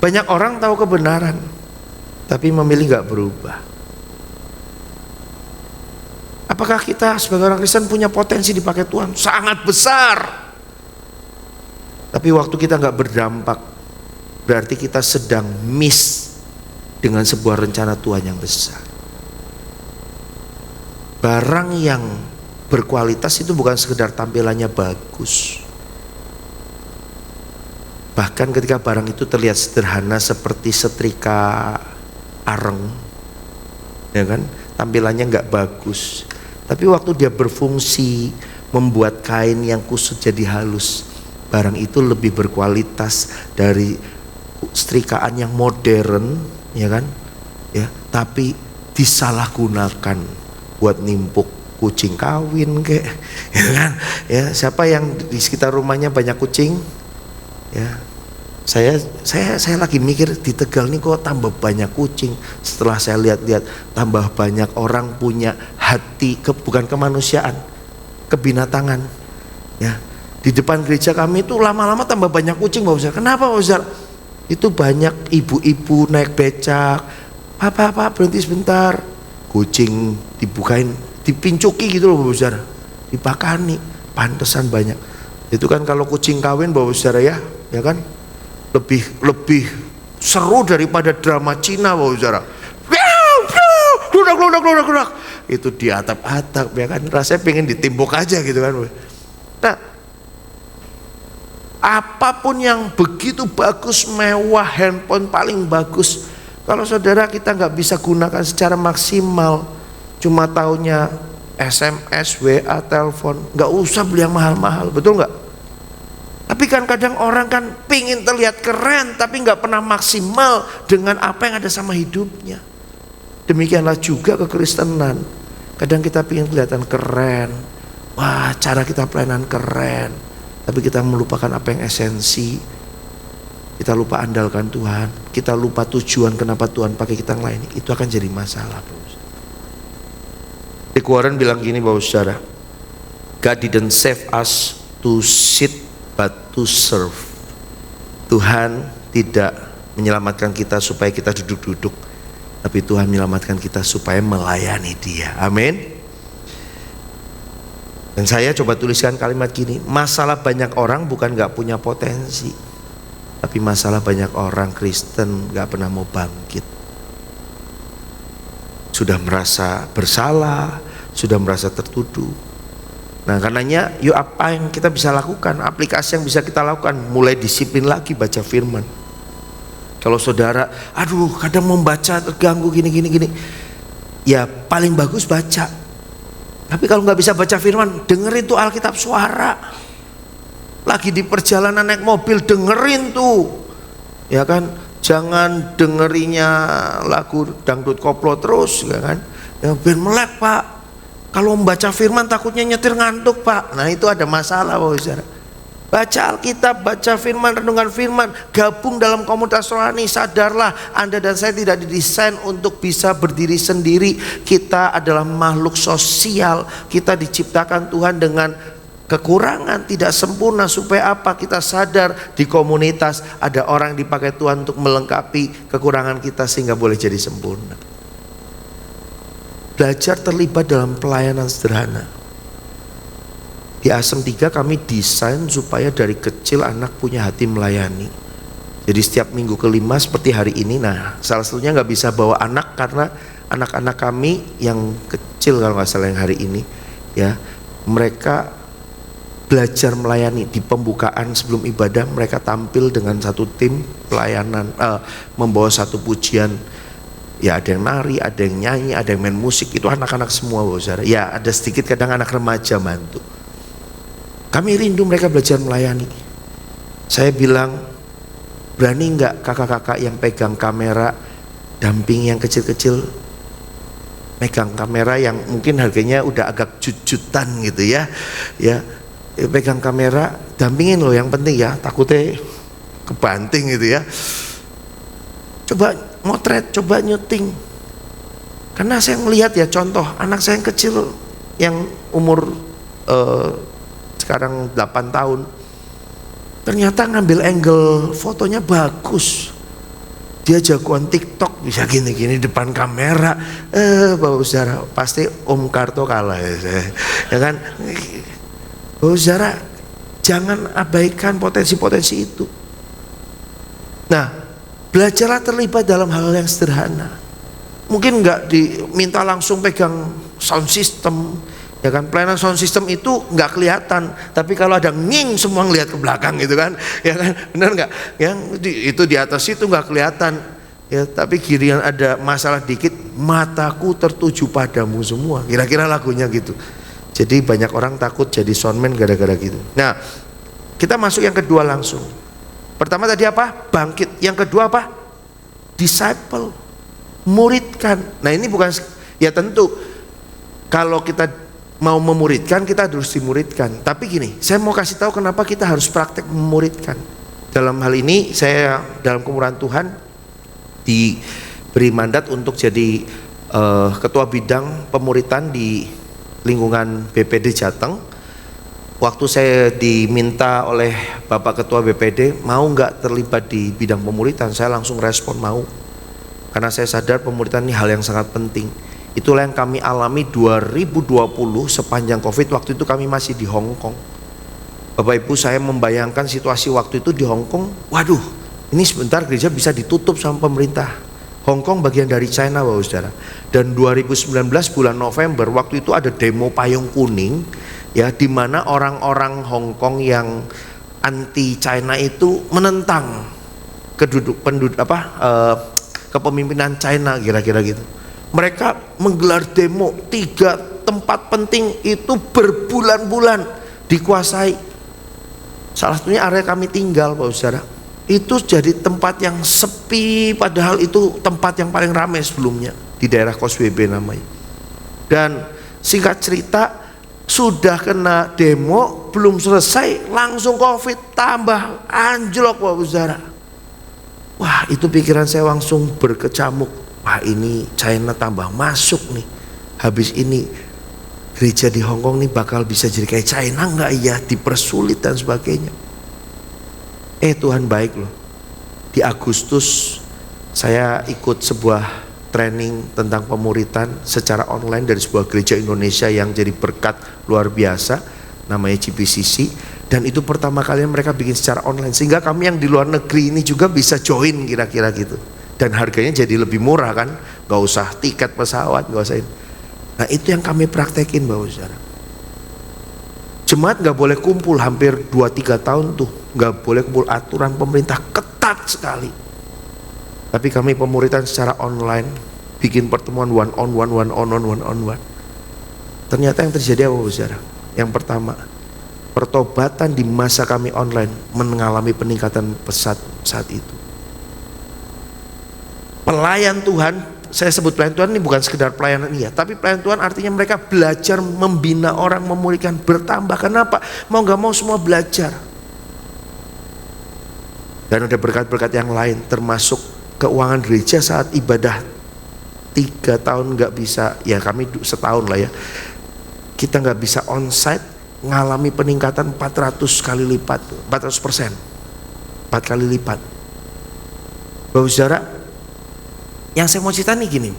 banyak orang tahu kebenaran tapi memilih nggak berubah. Apakah kita sebagai orang Kristen punya potensi dipakai Tuhan? Sangat besar. Tapi waktu kita nggak berdampak, berarti kita sedang miss dengan sebuah rencana Tuhan yang besar. Barang yang berkualitas itu bukan sekedar tampilannya bagus. Bahkan ketika barang itu terlihat sederhana seperti setrika areng, ya kan, tampilannya nggak bagus. Tapi waktu dia berfungsi membuat kain yang kusut jadi halus, barang itu lebih berkualitas dari setrikaan yang modern, ya kan, ya, tapi disalahgunakan buat nimpuk kucing kawin kayak, ya kan, ya. Siapa yang di sekitar rumahnya banyak kucing, ya, saya lagi mikir di Tegal nih kok tambah banyak kucing. Setelah saya lihat-lihat, tambah banyak orang punya hati bukan kemanusiaan, kebinatangan, ya. Di depan gereja kami itu lama-lama tambah banyak kucing Bapak Saudara. Kenapa Bapak Saudara? Itu banyak ibu-ibu naik becak, Pak berhenti sebentar, kucing dibukain, dipincuki gitu loh Bapak Saudara, dipakani, pantesan banyak. Itu kan kalau kucing kawin Bapak Saudara ya kan, lebih seru daripada drama Cina Bapak Saudara. Ludak. Itu di atap-atap ya kan, rasanya pengen ditimbuk aja gitu kan. Nah, apapun yang begitu bagus, mewah, handphone paling bagus, kalau saudara kita nggak bisa gunakan secara maksimal, cuma taunya SMS, WA, telepon, nggak usah beli yang mahal-mahal, betul nggak? Tapi kan kadang orang kan pingin terlihat keren, tapi nggak pernah maksimal dengan apa yang ada sama hidupnya. Demikianlah juga kekristenan. Kadang kita pingin kelihatan keren, wah cara kita pelayanan keren, tapi kita melupakan apa yang esensi. Kita lupa andalkan Tuhan, kita lupa tujuan kenapa Tuhan pakai kita melayani. Itu akan jadi masalah. Rick Warren bilang gini Bapak Saudara, God didn't save us to sit but to serve. Tuhan tidak menyelamatkan kita supaya kita duduk-duduk, tapi Tuhan menyelamatkan kita supaya melayani Dia. Amin. Dan saya coba tuliskan kalimat gini, masalah banyak orang bukan gak punya potensi, tapi masalah banyak orang Kristen gak pernah mau bangkit. Sudah merasa bersalah, sudah merasa tertuduh. Nah karenanya yuk apa yang kita bisa lakukan, aplikasi yang bisa kita lakukan, mulai disiplin lagi baca firman. Kalau saudara, aduh kadang membaca terganggu gini, ya paling bagus baca. Tapi kalau nggak bisa baca firman, dengerin tuh Alkitab suara. Lagi di perjalanan naik mobil, dengerin tuh, ya kan. Jangan dengerinya lagu dangdut koplo terus, ya kan. Ya ben melek Pak. Kalau membaca firman takutnya nyetir ngantuk Pak. Nah itu ada masalah Bapak Saudara. Baca Alkitab, baca firman, renungan firman, gabung dalam komunitas rohani. Sadarlah Anda dan saya tidak didesain untuk bisa berdiri sendiri. Kita adalah makhluk sosial. Kita diciptakan Tuhan dengan kekurangan, tidak sempurna. Supaya apa? Kita sadar di komunitas ada orang yang dipakai Tuhan untuk melengkapi kekurangan kita sehingga boleh jadi sempurna. Belajar terlibat dalam pelayanan sederhana. Di Asem 3 kami desain supaya dari kecil anak punya hati melayani. Jadi setiap minggu kelima seperti hari ini, nah salah satunya nggak bisa bawa anak karena anak-anak kami yang kecil kalau nggak salah yang hari ini ya, mereka belajar melayani. Di pembukaan sebelum ibadah mereka tampil dengan satu tim pelayanan, membawa satu pujian. Ya ada yang nari, ada yang nyanyi, ada yang main musik, itu anak-anak semua Bapak Saudara. Ya ada sedikit kadang anak remaja bantu. Kami rindu mereka belajar melayani. Saya bilang, berani nggak kakak-kakak yang pegang kamera, damping yang kecil-kecil, pegang kamera yang mungkin harganya udah agak jujutan gitu ya, pegang kamera, dampingin loh, yang penting ya, takutnya kebanting gitu ya. Coba motret, coba nyuting. Karena saya melihat ya contoh anak saya yang kecil yang umur sekarang 8 tahun, ternyata ngambil angle fotonya bagus. Dia jagoan TikTok, bisa gini-gini depan kamera. Bapak Saudara, pasti Om Karto kalah ya kan. Bapak Saudara, jangan abaikan potensi-potensi itu. Nah, belajarlah terlibat dalam hal yang sederhana. Mungkin nggak diminta langsung pegang sound system, ya kan. Pelayanan sound system itu nggak kelihatan, tapi kalau ada nging semua ngelihat ke belakang gitu kan, ya kan, benar nggak? Yang itu di atas itu nggak kelihatan, ya. Tapi kirian ada masalah dikit, mataku tertuju padamu semua. Kira-kira lagunya gitu. Jadi banyak orang takut jadi soundman gara-gara gitu. Nah, kita masuk yang kedua langsung. Pertama tadi apa? Bangkit. Yang kedua apa? Disciple, muridkan. Nah ini bukan, ya tentu kalau kita mau memuridkan kita harus dimuridkan. Tapi gini, saya mau kasih tahu kenapa kita harus praktek memuridkan. Dalam hal ini saya dalam kemurahan Tuhan diberi mandat untuk jadi ketua bidang pemuritan di lingkungan BPD Jateng. Waktu saya diminta oleh Bapak Ketua BPD, mau nggak terlibat di bidang pemuritan, saya langsung respon mau. Karena saya sadar pemuritan ini hal yang sangat penting. Itulah yang kami alami 2020 sepanjang Covid. Waktu itu kami masih di Hong Kong. Bapak Ibu, saya membayangkan situasi waktu itu di Hong Kong. Waduh, ini sebentar gereja bisa ditutup sama pemerintah. Hong Kong bagian dari China Bapak Saudara. Dan 2019 bulan November waktu itu ada demo payung kuning, ya, di mana orang-orang Hong Kong yang anti China itu menentang kepemimpinan China, kira-kira gitu. Mereka menggelar demo, 3 tempat penting itu berbulan-bulan dikuasai. Salah satunya area kami tinggal Bapak Saudara, itu jadi tempat yang sepi, padahal itu tempat yang paling ramai sebelumnya di daerah Kos WB namanya. Dan singkat cerita, sudah kena demo, belum selesai langsung Covid, tambah anjlok Bapak Saudara. Wah, itu pikiran saya langsung berkecamuk. Wah, ini China tambah masuk nih. Habis ini gereja di Hong Kong nih bakal bisa jadi kayak China nggak ya, dipersulit dan sebagainya. Tuhan baik loh. Di Agustus saya ikut sebuah training tentang pemuritan secara online dari sebuah gereja Indonesia yang jadi berkat luar biasa, namanya GPCC. Dan itu pertama kali mereka bikin secara online, sehingga kami yang di luar negeri ini juga bisa join kira-kira gitu. Dan harganya jadi lebih murah kan, gak usah tiket pesawat, gak usah ini. Nah itu yang kami praktekin Bapak Saudara. Jemaat gak boleh kumpul hampir 2-3 tahun tuh, gak boleh kumpul, aturan pemerintah ketat sekali. Tapi kami pemuritan secara online, bikin pertemuan one on one. Ternyata yang terjadi apa Bapak Saudara? Yang pertama, pertobatan di masa kami online mengalami peningkatan pesat saat itu. Pelayan Tuhan, saya sebut pelayan Tuhan ini bukan sekedar pelayanan iya, tapi pelayan Tuhan artinya mereka belajar membina orang, memulihkan, bertambah. Kenapa? Mau gak mau semua belajar. Dan ada berkat-berkat yang lain, termasuk keuangan gereja saat ibadah 3 tahun gak bisa, ya kami setahun lah ya, kita gak bisa onsite, ngalami peningkatan 400 kali lipat, 400%, 4 kali lipat. Bapak Saudara, yang saya mau cerita nih gini,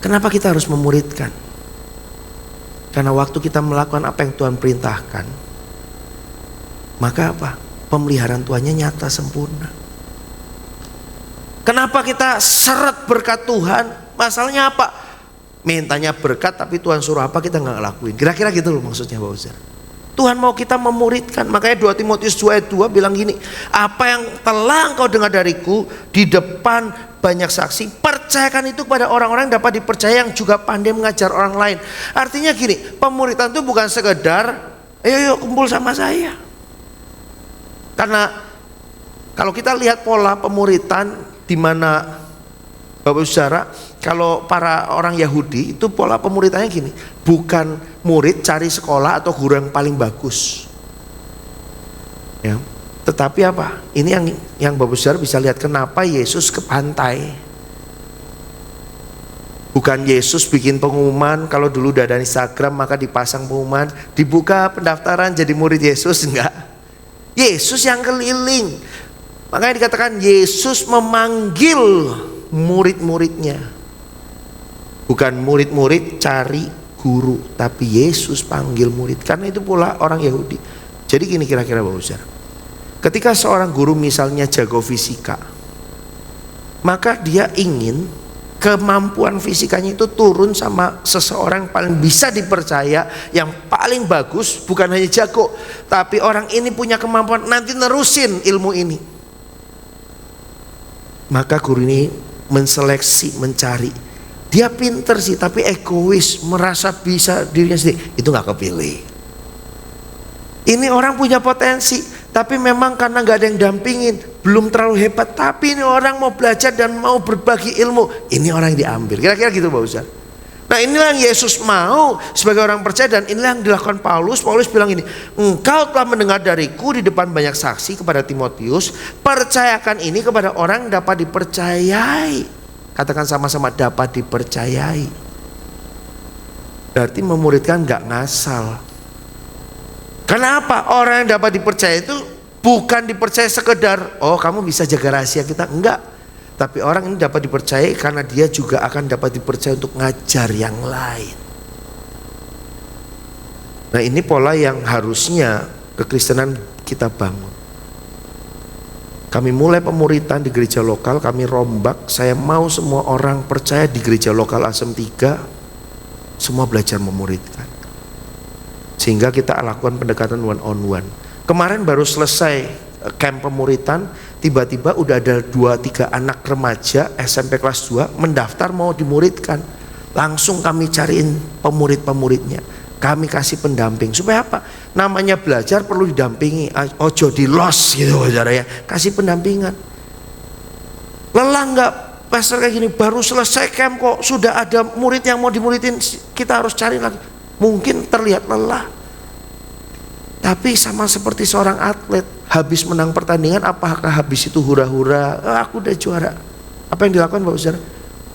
kenapa kita harus memuridkan? Karena waktu kita melakukan apa yang Tuhan perintahkan, maka apa? pemeliharaan Tuhannya nyata sempurna. Kenapa kita seret berkat Tuhan? Masalahnya apa? Mintanya berkat tapi Tuhan suruh apa kita nggak ngelakuin. Kira-kira gitu loh maksudnya Bapak Saudara. Tuhan mau kita memuridkan. Makanya 2 Timotius 2 ayat 2 bilang gini, apa yang telah engkau dengar dariku di depan banyak saksi, percayakan itu kepada orang-orang yang dapat dipercaya, yang juga pandai mengajar orang lain. Artinya gini, pemuridan itu bukan sekedar ayo kumpul sama saya. Karena kalau kita lihat pola pemuridan di mana Bapak Saudara, kalau para orang Yahudi itu pola pemuridannya gini, bukan murid cari sekolah atau guru yang paling bagus, ya. Tetapi apa? Ini yang Bapak Saudara bisa lihat kenapa Yesus ke pantai. Bukan Yesus bikin pengumuman, kalau dulu udah ada Instagram maka dipasang pengumuman, dibuka pendaftaran jadi murid Yesus, enggak. Yesus yang keliling. Makanya dikatakan Yesus memanggil murid-muridnya. Bukan murid-murid cari guru, tapi Yesus panggil murid. Karena itu pula orang Yahudi. Jadi gini kira-kira Bapak Saudara, ketika seorang guru misalnya jago fisika, maka dia ingin kemampuan fisikanya itu turun sama seseorang paling bisa dipercaya, yang paling bagus, bukan hanya jago, tapi orang ini punya kemampuan nanti nerusin ilmu ini. Maka guru ini menseleksi, mencari. Dia pinter sih, tapi egois, merasa bisa dirinya sendiri, itu gak kepilih. Ini orang punya potensi, tapi memang karena gak ada yang dampingin, belum terlalu hebat, tapi ini orang mau belajar dan mau berbagi ilmu, ini orang yang diambil. Kira-kira gitu Bapak Ustaz. Nah inilah yang Yesus mau sebagai orang percaya, dan inilah yang dilakukan Paulus. Paulus bilang ini, engkau telah mendengar dariku di depan banyak saksi kepada Timotius, percayakan ini kepada orang yang dapat dipercayai. Katakan sama-sama, dapat dipercayai. Berarti memuridkan gak ngasal. Kenapa? Orang yang dapat dipercaya itu bukan dipercaya sekedar, oh kamu bisa jaga rahasia kita, enggak. Tapi orang ini dapat dipercaya karena dia juga akan dapat dipercaya untuk ngajar yang lain. Nah ini pola yang harusnya kekristenan kita bangun. Kami mulai pemuritan di gereja lokal, kami rombak. Saya mau semua orang percaya di gereja lokal Asem 3 semua belajar memuridkan. Sehingga kita lakukan pendekatan one on one. Kemarin baru selesai camp pemuritan, tiba-tiba udah ada 2-3 anak remaja SMP kelas 2 mendaftar mau dimuridkan. Langsung kami cariin pemurid-pemuridnya, kami kasih pendamping. Supaya apa? Namanya belajar perlu didampingi, ojo di los gitu saudara ya. Kasih pendampingan. Lelah nggak pastor kayak gini, baru selesai camp kok sudah ada murid yang mau dimuridin, kita harus cari lagi. Mungkin terlihat lelah, tapi sama seperti seorang atlet, habis menang pertandingan, apakah habis itu hura-hura, aku udah juara? Apa yang dilakukan Bapak Saudara?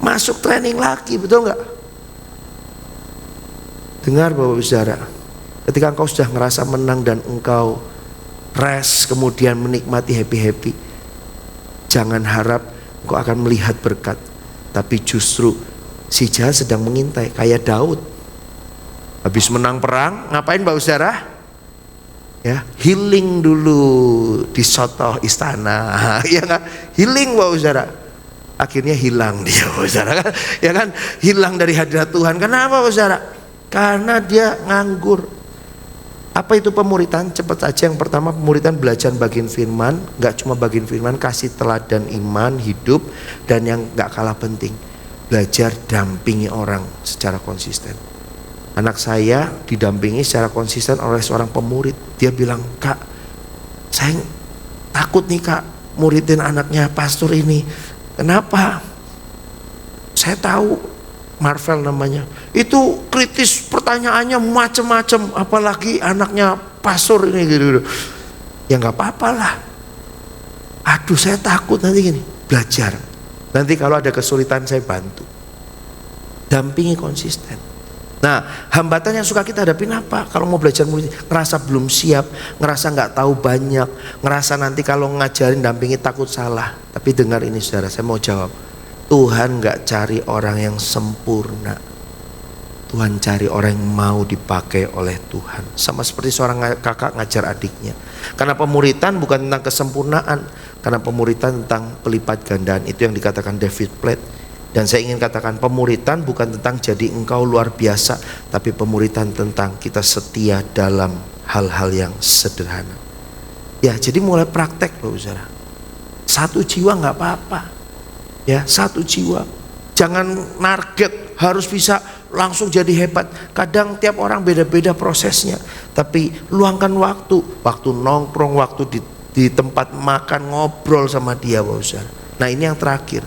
Masuk training lagi, betul nggak? Dengar Bapak Saudara, ketika engkau sudah ngerasa menang dan engkau rest, kemudian menikmati happy-happy, jangan harap engkau akan melihat berkat, tapi justru si jahat sedang mengintai. Kayak Daud, habis menang perang, ngapain Bapak Saudara? Ya, healing dulu di soto istana, ya kan? Healing Bapak Saudara. Akhirnya hilang dia Bapak Saudara kan? Ya kan? Hilang dari hadirat Tuhan. Kenapa Bapak Saudara? Karena dia nganggur. Apa itu pemuritan? Cepat saja. Yang pertama, pemuritan belajar bagian firman. Gak cuma bagian firman, kasih teladan iman, hidup. Dan yang gak kalah penting, belajar dampingi orang secara konsisten. Anak saya didampingi secara konsisten oleh seorang pemurid. Dia bilang, Kak, saya takut nih Kak muridin anaknya pastor ini. Kenapa? Saya tahu Marvel namanya, itu kritis, pertanyaannya macem-macem, apalagi anaknya pastor ini gitu. Ya nggak apa-apa lah. Aduh saya takut nanti gini. Belajar. Nanti kalau ada kesulitan saya bantu. Dampingi konsisten. Nah hambatan yang suka kita hadapin apa? Kalau mau belajar murid, ngerasa belum siap, ngerasa nggak tahu banyak, ngerasa nanti kalau ngajarin dampingi takut salah. Tapi dengar ini saudara, saya mau jawab. Tuhan gak cari orang yang sempurna. Tuhan cari orang yang mau dipakai oleh Tuhan. Sama seperti seorang kakak ngajar adiknya. Karena pemuritan bukan tentang kesempurnaan, karena pemuritan tentang pelipat gandaan. Itu yang dikatakan David Platt. Dan saya ingin katakan, pemuritan bukan tentang jadi engkau luar biasa, tapi pemuritan tentang kita setia dalam hal-hal yang sederhana. Ya, jadi mulai praktek loh saudara. 1 jiwa nggak apa-apa. Ya, 1 jiwa. Jangan target harus bisa langsung jadi hebat. Kadang tiap orang beda-beda prosesnya. Tapi luangkan waktu nongkrong, waktu di tempat makan, ngobrol sama dia, saudara. Nah, ini yang terakhir.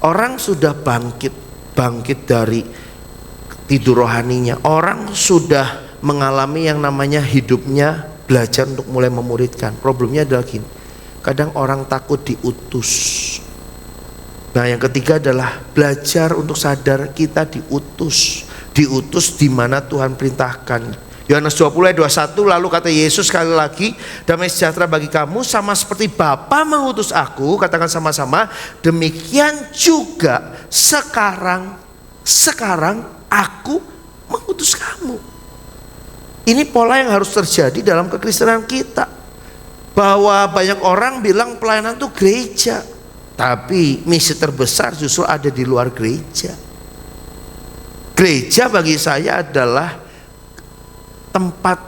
Orang sudah bangkit dari tidur rohaninya. Orang sudah mengalami yang namanya hidupnya belajar untuk mulai memuridkan. Problemnya adalah gini. Kadang orang takut diutus. Nah, yang ketiga adalah belajar untuk sadar kita diutus. Diutus di mana Tuhan perintahkan. Yohanes 20 ayat 21, lalu kata Yesus sekali lagi, damai sejahtera bagi kamu sama seperti Bapa mengutus aku, katakan sama-sama, demikian juga sekarang aku mengutus kamu. Ini pola yang harus terjadi dalam kekristenan kita. Bahwa banyak orang bilang pelayanan itu gereja, tapi misi terbesar justru ada di luar gereja. Gereja bagi saya adalah tempat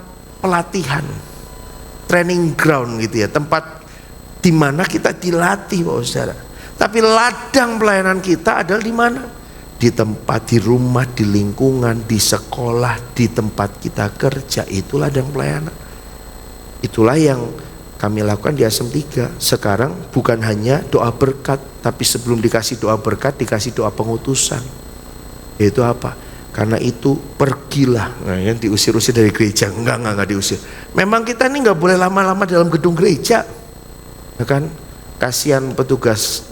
pelatihan, training ground gitu ya, tempat di mana kita dilatih, Bapak Saudara. Tapi ladang pelayanan kita adalah di mana? Di tempat, di rumah, di lingkungan, di sekolah, di tempat kita kerja. Itu ladang pelayanan. Itulah yang kami lakukan di Asem 3. Sekarang bukan hanya doa berkat, tapi sebelum dikasih doa berkat, dikasih doa pengutusan. Yaitu apa? Karena itu pergilah. Nah, yang diusir-usir dari gereja. Enggak diusir. Memang kita ini enggak boleh lama-lama dalam gedung gereja, ya kan? Kasihan petugas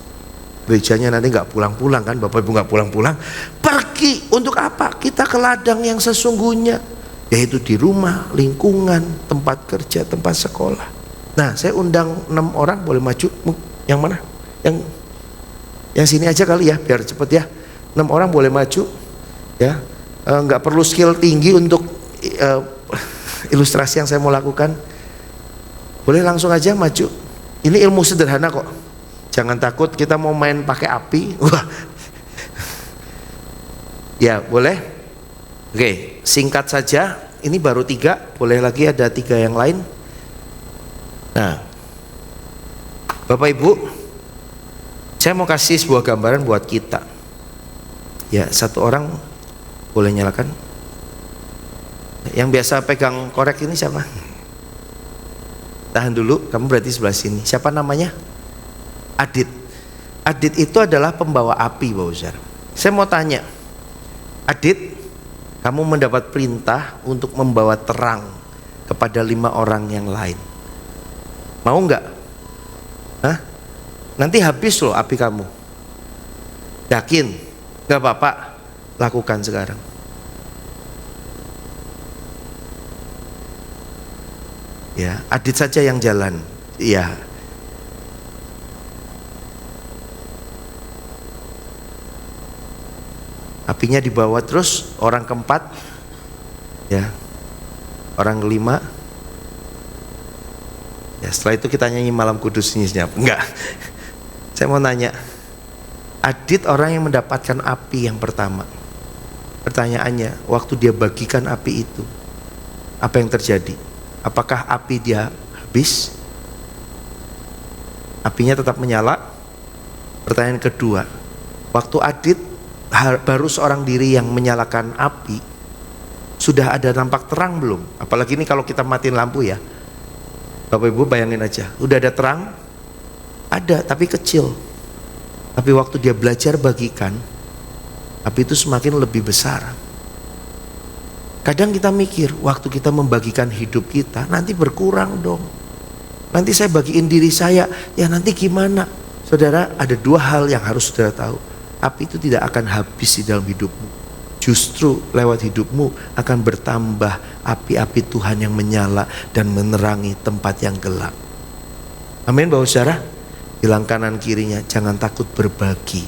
gerejanya nanti enggak pulang-pulang kan, Bapak Ibu enggak pulang-pulang. Pergi untuk apa? Kita ke ladang yang sesungguhnya, yaitu di rumah, lingkungan, tempat kerja, tempat sekolah. Nah, saya undang 6 orang, boleh maju. Yang mana? Yang sini aja kali ya, biar cepet ya. 6 orang boleh maju. Ya, nggak perlu skill tinggi untuk ilustrasi yang saya mau lakukan. Boleh langsung aja maju. Ini ilmu sederhana kok. Jangan takut kita mau main pakai api. Wah. Ya, boleh. Oke, singkat saja. Ini baru 3. Boleh lagi ada 3 yang lain. Nah, Bapak Ibu, saya mau kasih sebuah gambaran buat kita. Ya, 1 orang boleh nyalakan. Yang biasa pegang korek ini siapa? Tahan dulu, kamu berarti sebelah sini. Siapa namanya? Adit. Adit itu adalah pembawa api, Bapak Saudara. Saya mau tanya, Adit, kamu mendapat perintah untuk membawa terang kepada 5 orang yang lain. Mau nggak? Hah? Nanti habis loh api kamu. Yakin? Nggak apa-apa, lakukan sekarang. Ya, Adit saja yang jalan. Iya. Apinya dibawa terus, orang keempat, ya, orang kelima. Ya, setelah itu kita nyanyi Malam Kudus senyap. Enggak. Saya mau nanya, Adit orang yang mendapatkan api yang pertama. Pertanyaannya, waktu dia bagikan api itu, apa yang terjadi? Apakah api dia habis? Apinya tetap menyala? Pertanyaan kedua, waktu Adit baru seorang diri yang menyalakan api, sudah ada nampak terang belum? Apalagi ini kalau kita matiin lampu ya. Bapak Ibu bayangin aja, udah ada terang? Ada, tapi kecil. Tapi waktu dia belajar bagikan, api itu semakin lebih besar. Kadang kita mikir, waktu kita membagikan hidup kita, nanti berkurang dong. Nanti saya bagiin diri saya, ya nanti gimana? Saudara, ada 2 hal yang harus saudara tahu. Api itu tidak akan habis di dalam hidupmu. Justru lewat hidupmu akan bertambah api-api Tuhan yang menyala dan menerangi tempat yang gelap. Amin, Bapak Saudara. Bilang kanan kirinya, jangan takut berbagi.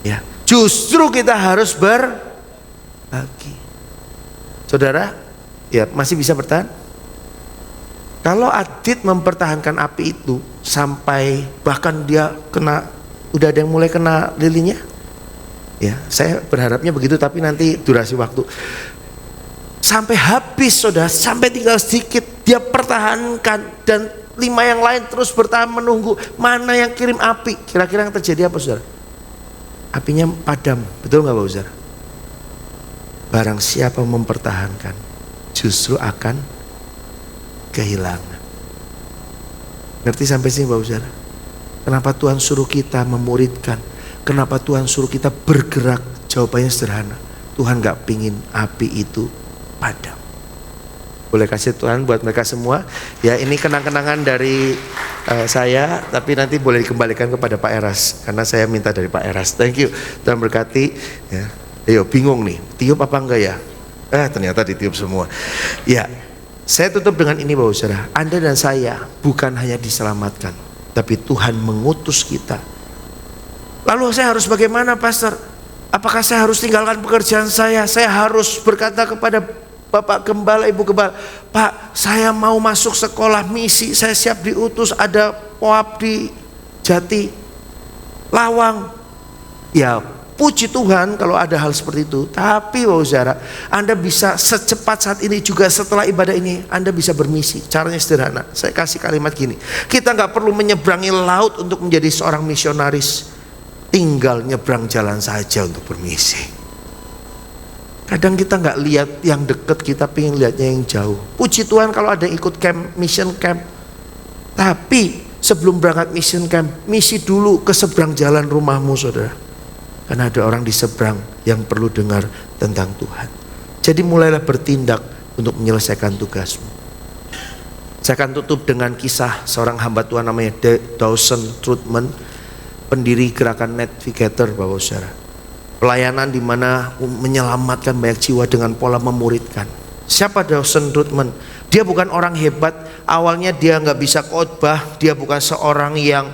Ya, justru kita harus lagi. Saudara, ya masih bisa bertahan? Kalau Adit mempertahankan api itu sampai bahkan dia udah ada yang mulai kena lilinnya. Ya, saya berharapnya begitu, tapi nanti durasi waktu. Sampai habis saudara, sampai tinggal sedikit, dia pertahankan, dan 5 yang lain terus bertahan menunggu mana yang kirim api. Kira-kira yang terjadi apa saudara? Apinya padam, betul nggak Bapak saudara? Barang siapa mempertahankan justru akan kehilangan. Ngerti sampai sini Bapak saudara? Kenapa Tuhan suruh kita memuridkan? Kenapa Tuhan suruh kita bergerak? Jawabannya sederhana. Tuhan gak pingin api itu padam. Boleh kasih Tuhan buat mereka semua. Ya, ini kenang-kenangan dari saya, tapi nanti boleh dikembalikan kepada Pak Eras, karena saya minta dari Pak Eras. Thank you. Tuhan berkati. Ya. Ayo, bingung nih, tiup apa enggak ya? Ternyata ditiup semua. Ya, saya tutup dengan ini Bapak saudara. Anda dan saya bukan hanya diselamatkan, tapi Tuhan mengutus kita. Lalu saya harus bagaimana Pastor? Apakah saya harus tinggalkan pekerjaan saya? Saya harus berkata kepada Bapak Gembala, Ibu Gembala, Pak, saya mau masuk sekolah misi, saya siap diutus, ada POAP di Jati Lawang. Ya, puji Tuhan kalau ada hal seperti itu. Tapi Bapak saudara, Anda bisa secepat saat ini juga setelah ibadah ini, Anda bisa bermisi. Caranya sederhana. Saya kasih kalimat gini. Kita gak perlu menyeberangi laut untuk menjadi seorang misionaris. Tinggal nyebrang jalan saja untuk bermisi. Kadang kita gak lihat yang dekat, kita pengen lihatnya yang jauh. Puji Tuhan kalau ada yang ikut camp, mission camp. Tapi sebelum berangkat mission camp, misi dulu ke seberang jalan rumahmu saudara. Karena ada orang di seberang yang perlu dengar tentang Tuhan. Jadi mulailah bertindak untuk menyelesaikan tugasmu. Saya akan tutup dengan kisah seorang hamba Tuhan namanya Dawson Trotman, pendiri gerakan Navigator Bapak saudara. Pelayanan di mana menyelamatkan banyak jiwa dengan pola memuridkan. Siapa Dawson Trotman? Dia bukan orang hebat. Awalnya dia nggak bisa khotbah. Dia bukan seorang yang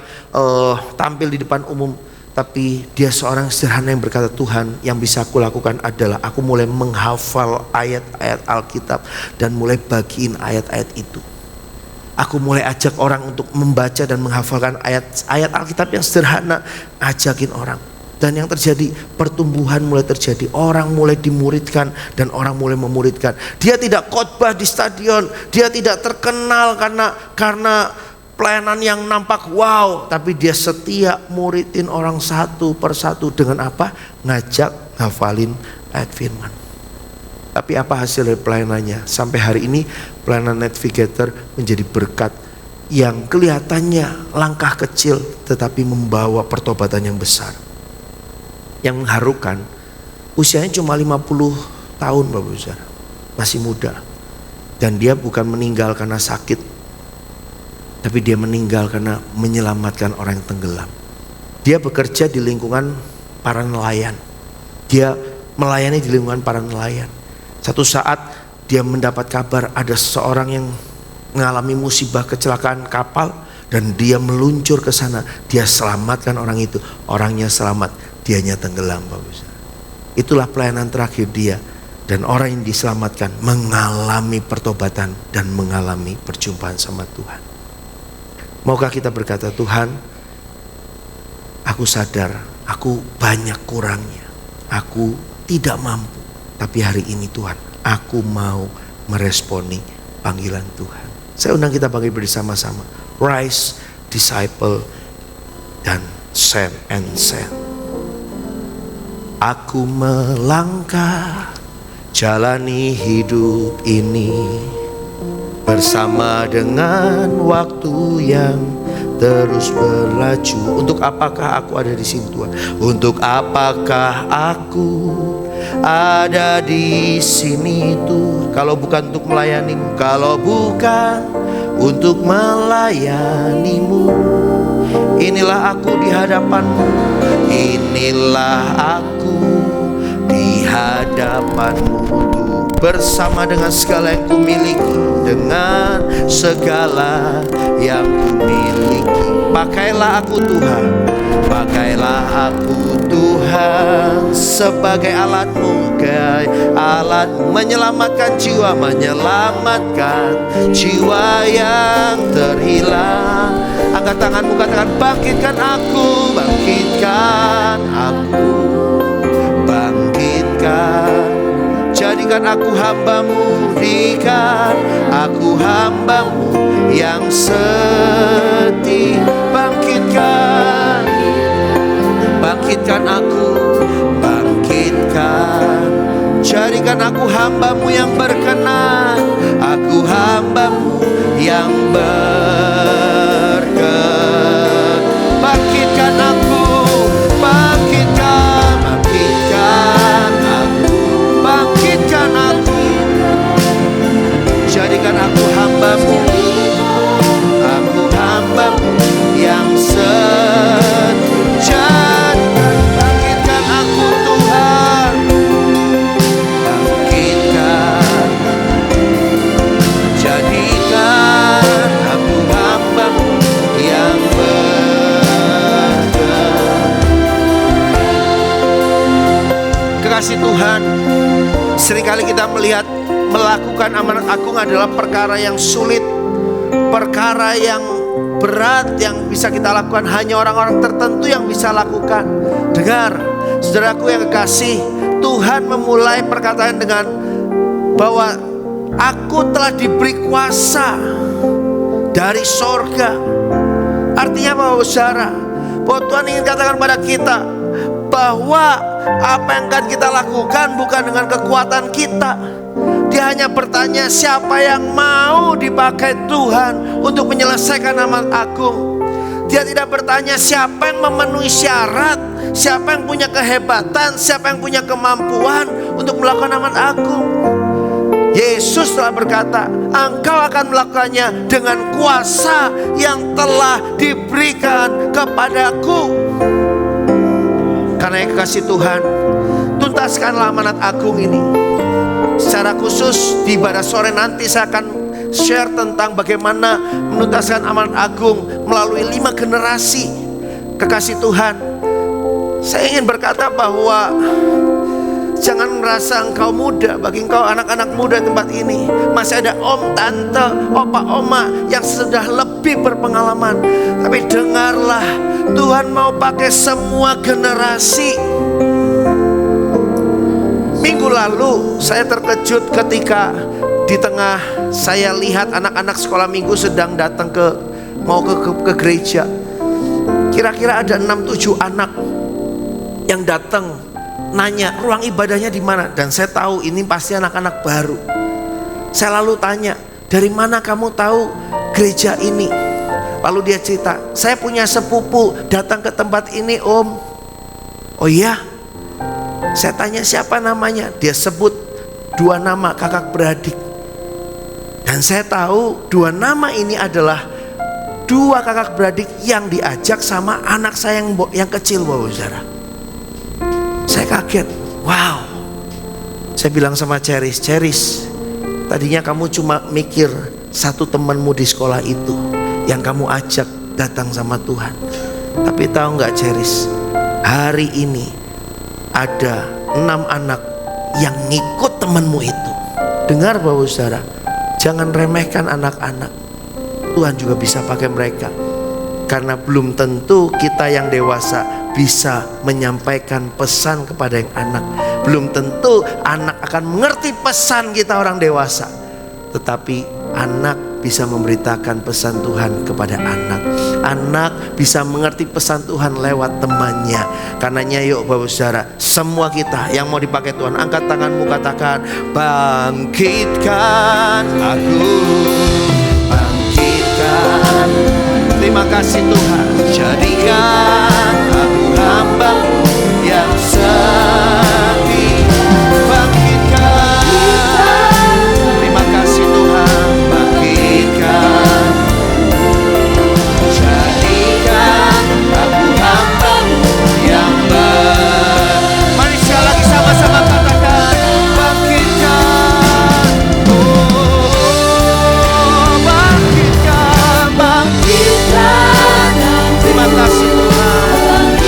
tampil di depan umum. Tapi dia seorang sederhana yang berkata, Tuhan, yang bisa aku lakukan adalah aku mulai menghafal ayat-ayat Alkitab dan mulai bagiin ayat-ayat itu. Aku mulai ajak orang untuk membaca dan menghafalkan ayat-ayat Alkitab yang sederhana, ajakin orang. Dan yang terjadi, pertumbuhan mulai terjadi, orang mulai dimuridkan dan orang mulai memuridkan. Dia tidak khotbah di stadion, dia tidak terkenal karena pelayanan yang nampak wow, tapi dia setia muridin orang satu persatu dengan apa? Ngajak ngafalin ayat firman. Tapi apa hasil dari pelayanannya? Sampai hari ini pelayanan Navigator menjadi berkat yang kelihatannya langkah kecil tetapi membawa pertobatan yang besar. Yang mengharukan, usianya cuma 50 tahun Bapak saudara, masih muda. Dan dia bukan meninggal karena sakit, tapi dia meninggal karena menyelamatkan orang yang tenggelam. Dia bekerja di lingkungan para nelayan. Dia melayani di lingkungan para nelayan. Satu saat dia mendapat kabar ada seseorang yang mengalami musibah kecelakaan kapal, dan dia meluncur ke sana. Dia selamatkan orang itu, orangnya selamat, dianya tenggelam Bapak. Itulah pelayanan terakhir dia, dan orang yang diselamatkan mengalami pertobatan dan mengalami perjumpaan sama Tuhan. Maukah kita berkata, Tuhan, aku sadar aku banyak kurangnya, aku tidak mampu, tapi hari ini Tuhan, aku mau meresponi panggilan Tuhan. Saya undang kita bangkit bersama-sama. Rise, disciple, dan send and send. Aku melangkah jalani hidup ini bersama dengan waktu yang terus berlaju. Untuk apakah aku ada di sini Tuhan? Untuk apakah aku ada di sini Tuhan? Kalau bukan untuk melayanimu, kalau bukan untuk melayanimu, inilah aku di hadapanmu, inilah aku di hadapanmu. Bersama dengan segala yang kumiliki, dengan segala yang kumiliki, pakailah aku Tuhan, Pakailah aku Tuhan sebagai alatmu, alat menyelamatkan jiwa, menyelamatkan jiwa yang terhilang. Angkat tanganmu, katakan, bangkitkan aku, bangkitkan aku, bangkitkan. Jadikan aku hambamu, berikan aku hambamu yang setia. Bangkitkan, bangkitkan aku, bangkitkan. Jadikan aku hambamu yang berkenan, aku hambamu yang berkenan. Bangkitkan aku, bangkitkan, bangkitkan aku, bangkitkan aku. Jadikan aku hambamu, aku hambamu yang setia. Bangkitkan aku Tuhan, bangkitkan. Jadikan aku hambamu yang berkenan. Kekasih Tuhan, seringkali kita melihat melakukan amanat agung adalah perkara yang sulit, perkara yang berat, yang bisa kita lakukan hanya orang-orang tertentu yang bisa lakukan. Dengar, saudaraku yang kekasih, Tuhan memulai perkataan dengan bahwa aku telah diberi kuasa dari sorga. Artinya apa, saudara? Bahwa Tuhan ingin katakan pada kita bahwa apa yang akan kita lakukan bukan dengan kekuatan kita. Dia hanya bertanya, siapa yang mau dipakai Tuhan untuk menyelesaikan amanat agung. Dia tidak bertanya siapa yang memenuhi syarat, siapa yang punya kehebatan, siapa yang punya kemampuan untuk melakukan amanat agung. Yesus telah berkata, engkau akan melakukannya dengan kuasa yang telah diberikan kepadaku. Karena yang kekasih Tuhan, tuntaskanlah amanat agung ini. Secara khusus di ibadah sore nanti saya akan share tentang bagaimana menuntaskan amanat agung melalui 5 generasi. Kekasih Tuhan, saya ingin berkata bahwa jangan merasa engkau muda. Bagi engkau anak-anak muda tempat ini, masih ada om, tante, opa, oma yang sudah lebih berpengalaman. Tapi dengarlah, Tuhan mau pakai semua generasi. Minggu lalu saya terkejut ketika di tengah saya lihat anak-anak sekolah minggu sedang datang mau ke gereja. Kira-kira ada 6-7 anak yang datang nanya ruang ibadahnya di mana, dan saya tahu ini pasti anak-anak baru. Saya lalu tanya, dari mana kamu tahu gereja ini? Lalu dia cerita, saya punya sepupu datang ke tempat ini om. Oh iya? Saya tanya siapa namanya, dia sebut 2 nama kakak beradik. Dan saya tahu 2 nama ini adalah 2 kakak beradik yang diajak sama anak saya yang kecil, Bapak Saudara. Saya kaget, wow. Saya bilang sama Ceris, tadinya kamu cuma mikir satu temanmu di sekolah itu yang kamu ajak datang sama Tuhan. Tapi tahu gak Ceris, hari ini ada 6 anak yang ngikut temanmu itu. Dengar Bapak Saudara, jangan remehkan anak-anak. Tuhan juga bisa pakai mereka. Karena belum tentu kita yang dewasa bisa menyampaikan pesan kepada yang anak. Belum tentu anak akan mengerti pesan kita orang dewasa. Tetapi anak bisa memberitakan pesan Tuhan kepada anak. Anak bisa mengerti pesan Tuhan lewat temannya. Karenanya yuk Bapak Saudara, semua kita yang mau dipakai Tuhan, angkat tanganmu, katakan, bangkitkan aku, bangkitkan. Terima kasih Tuhan, jadikan aku hamba-Mu yang setia. Bangkitkan. Terima kasih Tuhan, bangkitkan. Jadikan aku hamba-Mu yang mari sekali lagi sama-sama katakan, bangkitkan. Oh, bangkitkan, bangkitkan. Terima kasih Tuhan.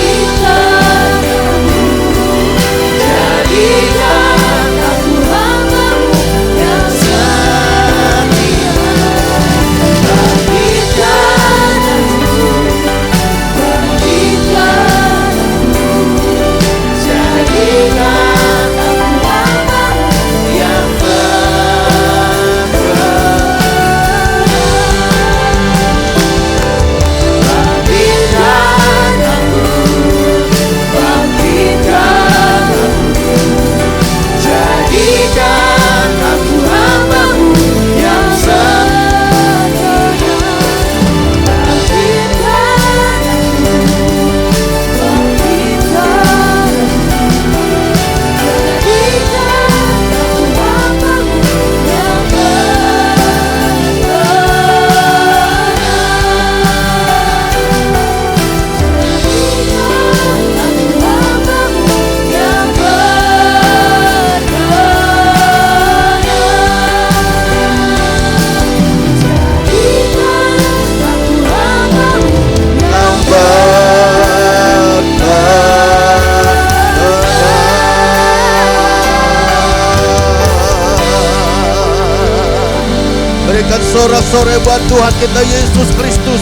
bersorak-sorai buat Tuhan kita Yesus Kristus.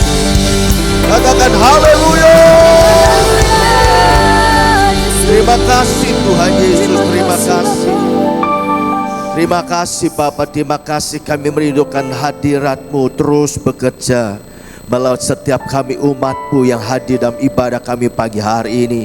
Katakan haleluya. Terima kasih Tuhan Yesus, terima kasih. Terima kasih Bapa, terima kasih kami merindukan hadirat-Mu terus bekerja melalui setiap kami umat-Mu yang hadir dalam ibadah kami pagi hari ini.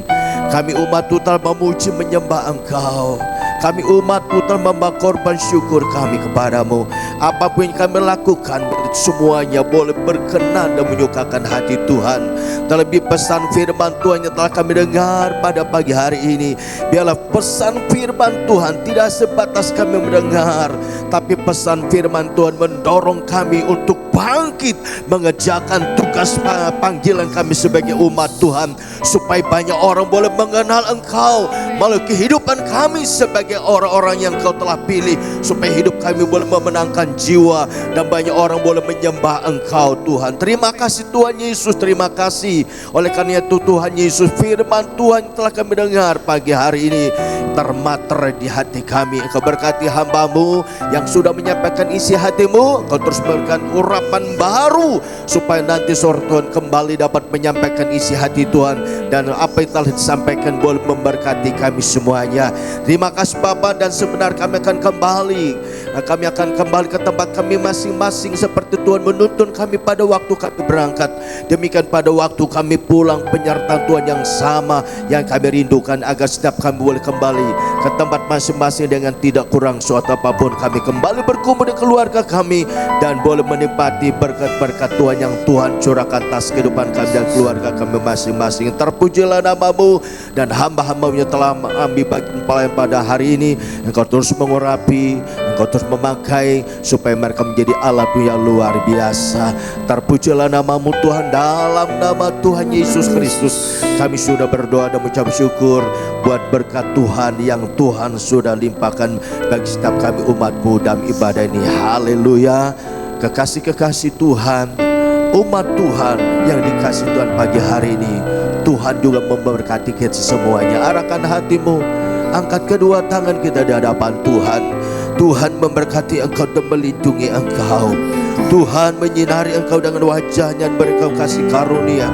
Kami umat-Mu telah memuji menyembah Engkau. Kami umat-Mu telah membawa korban syukur kami kepadamu. Apapun yang kami lakukan, semuanya boleh berkenan dan menyukakan hati Tuhan. Terlebih pesan firman Tuhan yang telah kami dengar pada pagi hari ini, biarlah pesan firman Tuhan tidak sebatas kami mendengar, tapi pesan firman Tuhan mendorong kami untuk bangkit mengerjakan tugas panggilan kami sebagai umat Tuhan, supaya banyak orang boleh mengenal Engkau melalui kehidupan kami sebagai orang-orang yang Kau telah pilih, supaya hidup kami boleh memenangkan jiwa dan banyak orang boleh menyembah Engkau Tuhan. Terima kasih Tuhan Yesus, terima kasih. Oleh karena itu Tuhan Yesus, firman Tuhan telah kami dengar pagi hari ini termater di hati kami. Engkau berkati hamba-Mu yang sudah menyampaikan isi hati-Mu. Engkau terus berikan urapan baru supaya nanti sore Tuhan kembali dapat menyampaikan isi hati Tuhan, dan apa yang telah disampaikan boleh memberkati kami semuanya. Terima kasih Bapa, dan sebenarnya kami akan kembali. Kami akan kembali ke tempat kami masing-masing seperti Tuhan menuntun kami pada waktu kami berangkat. Demikian pada waktu kami pulang, penyertaan Tuhan yang sama yang kami rindukan, agar setiap kami boleh kembali ke tempat masing-masing dengan tidak kurang suatu apapun. Kami kembali berkumpul dengan keluarga kami dan boleh menikmati berkat-berkat Tuhan yang Tuhan curahkan atas kehidupan kami dan keluarga kami masing-masing. Terpujilah nama-Mu, dan hamba-hamba-Mu yang telah mengambil bagian pelayan pada hari ini, Engkau terus mengurapi, Engkau terus memakai supaya mereka menjadi alat yang luar biasa. Terpujilah nama-Mu Tuhan. Dalam nama Tuhan Yesus Kristus kami sudah berdoa dan mengucap syukur buat berkat Tuhan yang Tuhan sudah limpahkan bagi setiap kami umat-Mu dalam ibadah ini. Haleluya. Kekasih-kekasih Tuhan, umat Tuhan yang dikasih Tuhan pagi hari ini, Tuhan juga memberkati kita semuanya. Arahkan hatimu, angkat kedua tangan kita di hadapan Tuhan. Tuhan memberkati engkau dan melindungi engkau. Tuhan menyinari engkau dengan wajahnya dan beri engkau kasih karunia.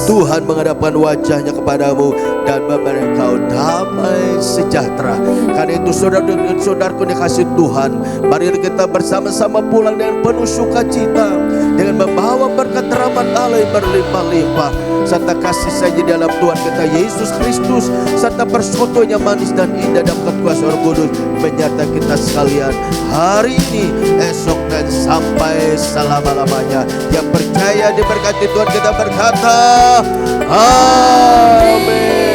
Tuhan menghadapkan wajahnya kepadamu dan memberi engkau damai sejahtera. Karena itu saudara-saudaraku dikasih Tuhan, mari kita bersama-sama pulang dengan penuh sukacita, dengan membawa berkat rahmat Allah yang berlimpah-limpah, serta kasih saja dalam Tuhan kita Yesus Kristus, serta persekutuan yang manis dan indah dalam kuasa Roh Kudus menyertai kita sekalian hari ini, esok, dan sampai selama-lamanya. Yang percaya diberkati Tuhan kita berkata amin.